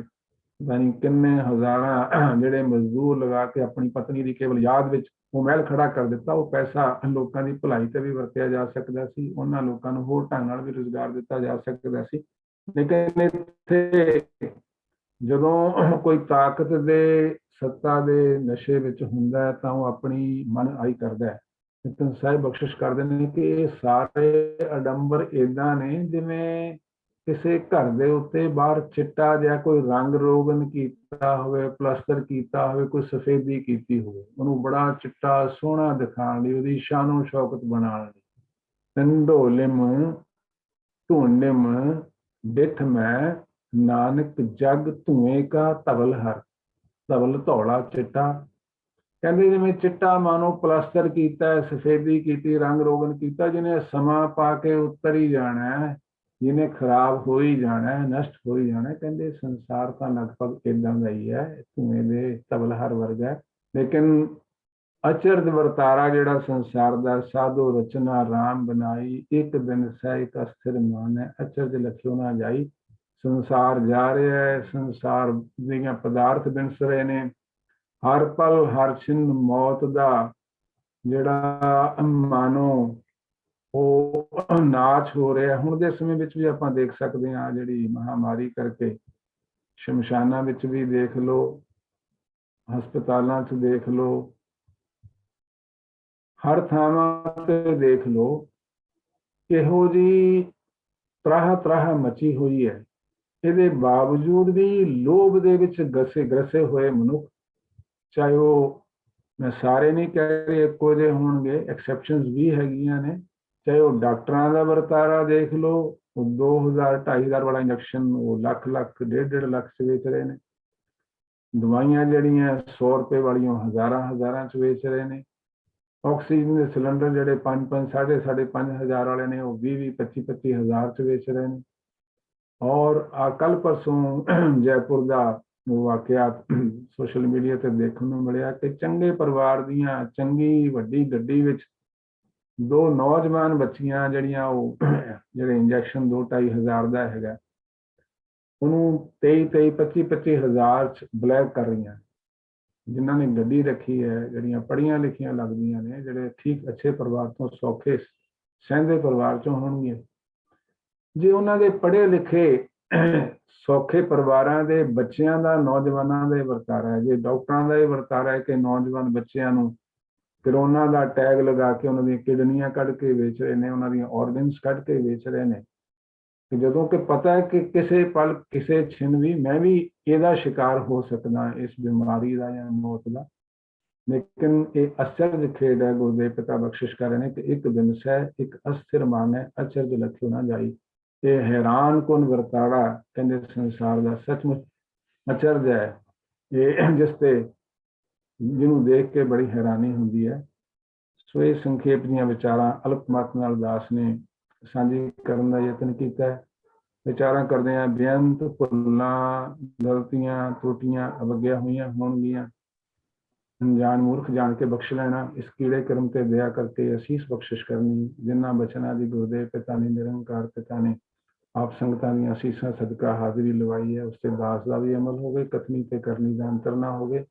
यानी किन्ने हज़ारां जिहड़े मजदूर लगा के अपनी पत्नी की केवल याद विच वो महल खड़ा कर दिता। वो पैसा लोगों की भलाई ते भी वरतिया जा सकता सी, उन्हां लोकां नूं होर ढंग नाल भी रोजगार दिता जा सकता सी। लेकिन इत्थे जदों कोई ताकत दे सत्ता दे नशे विच हुंदा है तां वो अपनी मन आई करदा है। नितिन साहिब बख्शिश करदे ने कि ये सारे अडंबर इदां ने जिवें किसी घर के उत्ते बाहर चिट्टा जिहा कोई रंग रोगन किया होवे, पलस्तर किया होवे, कोई सफेदी की होवे, उन्होंने बड़ा चिट्टा सोहना दिखाने लई, उहदी शानो शौकत बनाने लई। टंडोलिम धूनिम डिठ मैं नानक जग धुएं का धवल हर। धवल धौला चिट्टा, कहते जिवें चिट्टा मानो पलस्तर किया, सफेदी की, रंग रोगन किया, जिन्हें समा पा के उतर ही जाना है, जिन्हें खराब हो ही जाना है, नष्ट हो ही जाना है। कहते संसार का लगभग इदां दा ही है, धुएं दे धवल हर वर्गा है। लेकिन अचरज वरतारा जिहड़ा संसार दा, साधो रचना राम बनाई, एक दिन सह अस्थिर मान है, अचरज लखियो ना जाई। संसार जा रहा है, संसार दीयां पदार्थ बिनस रहे ने, हर पल हर छिन मौत का जिहड़ा मानो वो नाच हो रहा। हुण दे समय विच भी आपां देख सकते हैं, जिहड़ी महामारी करके शमशानां विच भी देख लो, हस्पतालां च देख लो, हर थावां ते देख लो, किहो जी त्राह त्राह मची हुई है। ਇਹਦੇ बावजूद भी लोभ ਦੇ ਵਿੱਚ ग्रसे हुए मनुख, चाहे वो मैं सारे नहीं कह रहे ਇੱਕੋ ਜਿਹੇ होणगे, एक्सैप्शनस भी हैगियां ने। चाहे वो डॉक्टरां ਦਾ ਵਰਤਾਰਾ देख लो, वो 2000 2500 वाला इंजैक्शन वो ਲੱਖ ਲੱਖ 1.5 ਲੱਖ ਚ ਵੇਚ ਰਹੇ ਨੇ। ਦਵਾਈਆਂ ਜਿਹੜੀਆਂ 100 रुपए ਵਾਲੀਆਂ ਹਜ਼ਾਰਾਂ ਹਜ਼ਾਰਾਂ ਚ ਵੇਚ ਰਹੇ ਨੇ। ਆਕਸੀਜਨ ਦੇ ਸਿਲੰਡਰ ਜਿਹੜੇ 5 ਸਾਢੇ 5 ਹਜ਼ਾਰ ਵਾਲੇ ਨੇ ਉਹ 20 25 ਹਜ਼ਾਰ ਚ ਵੇਚ ਰਹੇ ਨੇ। और कल परसों जयपुर का वाकयात सोशल मीडिया ते देखने को मिले कि चंगे परिवार दियां चंगी वड्डी गड्डी विच दो नौजवान बच्चियां जड़ियां जिहड़े इंजैक्शन 2-2.5 हज़ार का हैगा, उन्होंने 23-25 हज़ार च ब्लैक कर रही हैं। ਜਿਨ੍ਹਾਂ ਨੇ ਗੱਡੀ ਰੱਖੀ ਹੈ, ਜਿਹੜੀਆਂ ਪੜ੍ਹੀਆਂ ਲਿਖੀਆਂ ਲੱਗਦੀਆਂ ਨੇ, ਜਿਹੜੇ ਠੀਕ ਅੱਛੇ ਪਰਿਵਾਰ ਤੋਂ, ਸੌਖੇ ਸਹਿੰਦੇ ਪਰਿਵਾਰ ਚੋਂ ਹੋਣਗੇ। ਜੇ ਉਹਨਾਂ ਦੇ ਪੜ੍ਹੇ ਲਿਖੇ ਸੌਖੇ ਪਰਿਵਾਰਾਂ ਦੇ ਬੱਚਿਆਂ ਦਾ ਨੌਜਵਾਨਾਂ ਦੇ ਵਰਤਾਰਾ ਹੈ, ਜੇ ਡਾਕਟਰਾਂ ਦਾ ਇਹ ਵਰਤਾਰਾ ਹੈ ਕਿ ਨੌਜਵਾਨ ਬੱਚਿਆਂ ਨੂੰ ਕਰੋਨਾ ਦਾ ਟੈਗ ਲਗਾ ਕੇ ਉਹਨਾਂ ਦੀਆਂ ਕਿਡਨੀਆਂ ਕੱਢ ਕੇ ਵੇਚ ਰਹੇ ਨੇ, ਉਹਨਾਂ ਦੀਆਂ ਆਰਗਨਸ ਕੱਢ ਕੇ ਵੇਚ ਰਹੇ ਨੇ, ਕਿ ਜਦੋਂ ਕਿ ਪਤਾ ਹੈ ਕਿ ਕਿਸੇ ਪਲ ਕਿਸੇ ਛਿਨ ਵੀ ਮੈਂ ਵੀ ਇਹਦਾ ਸ਼ਿਕਾਰ ਹੋ ਸਕਦਾ, ਇਸ ਬਿਮਾਰੀ ਦਾ ਜਾਂ ਮੌਤ ਦਾ। ਲੇਕਿਨ ਇਹ ਅਚਰਜ ਖੇਡ ਹੈ, ਗੁਰਦੇਵ ਪਿਤਾ ਬਖਸ਼ਿਸ਼ ਕਰ ਰਹੇ ਨੇ ਕਿ ਇੱਕ ਬਿਨਸ ਹੈ, ਇੱਕ ਅਸਥਿਰ ਮਨ ਹੈ, ਅਚਰਜ ਲਖਿਓ ਨਾ ਜਾਈ। ਇਹ ਹੈਰਾਨ ਕੁਨ ਵਰਤਾਰਾ ਕਹਿੰਦੇ ਸੰਸਾਰ ਦਾ ਸੱਚਮੁੱਚ ਅਚਰਜ ਹੈ, ਇਹ ਜਿਸ ਤੇ ਜਿਹਨੂੰ ਦੇਖ ਕੇ ਬੜੀ ਹੈਰਾਨੀ ਹੁੰਦੀ ਹੈ। ਸੋ ਇਹ ਸੰਖੇਪ ਦੀਆਂ ਵਿਚਾਰਾਂ ਅਲਪਮਤ ਨਾਲ ਦਾਸ ਨੇ ਸਾਂਝੀ ਕਰਨ ਦਾ ਯਤਨ ਕੀਤਾ ਹੈ। ਵਿਚਾਰਾਂ ਕਰਦੇ ਹਾਂ, ਬੇਅੰਤ ਭੁੱਲਾਂ, ਗਲਤੀਆਂ, त्रुटियां ਅਵੱਗਿਆ ਹੋਈਆਂ ਹੋਣਗੀਆਂ, ਅਣਜਾਣ ਮੂਰਖ ਜਾਣ ਕੇ ਬਖਸ਼ ਲੈਣਾ। ਇਸ ਕੀੜੇ ਕਰਮ ਤੇ ਦਇਆ ਕਰਕੇ ਅਸੀਸ ਬਖਸ਼ਿਸ਼ ਕਰਨੀ, ਜਿਨ੍ਹਾਂ ਬਚਨਾਂ ਦੀ ਗੁਰਦੇਵ ਪਿਤਾ ਨੇ, ਨਿਰੰਕਾਰ ਪਿਤਾ ਨੇ ਆਪ ਸੰਗਤਾਂ ਦੀਆਂ ਅਸੀਸਾਂ ਸਦਕਾ ਹਾਜ਼ਰੀ ਲਵਾਈ ਹੈ, ਉਸ ਤੇ ਦਾਸ ਦਾ ਵੀ ਅਮਲ ਹੋਵੇ, ਕਥਨੀ ਤੇ ਕਰਨੀ ਦਾ ਅੰਤਰ ਨਾ ਹੋਵੇ।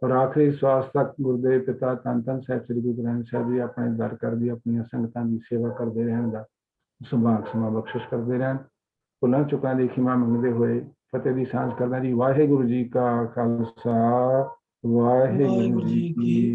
ਔਰ ਆਖਰੀ ਸਵਾਸ ਤੱਕ ਗੁਰਦੇਵ ਪਿਤਾ ਧੰਨ ਧੰਨ ਸਾਹਿਬ ਸ੍ਰੀ ਗੁਰੂ ਗ੍ਰੰਥ ਸਾਹਿਬ ਜੀ ਆਪਣੇ ਦਰ ਕਰਦੀ ਆਪਣੀਆਂ ਸੰਗਤਾਂ ਦੀ ਸੇਵਾ ਕਰਦੇ ਰਹਿਣ ਦਾ ਸੁਭਾਗ ਸਮਾਂ ਬਖਸ਼ਿਸ਼ ਕਰਦੇ ਰਹਿਣ। ਭੁੱਲਾਂ ਚੁੱਕਾਂ ਦੀ ਖਿਮਾ ਮੰਗਦੇ ਹੋਏ ਫਤਿਹ ਦੀ ਸਾਂਝ ਕਰਦਾ ਜੀ। ਵਾਹਿਗੁਰੂ ਜੀ ਕਾ ਖਾਲਸਾ, ਵਾਹਿਗੁਰੂ ਜੀ ਕੀ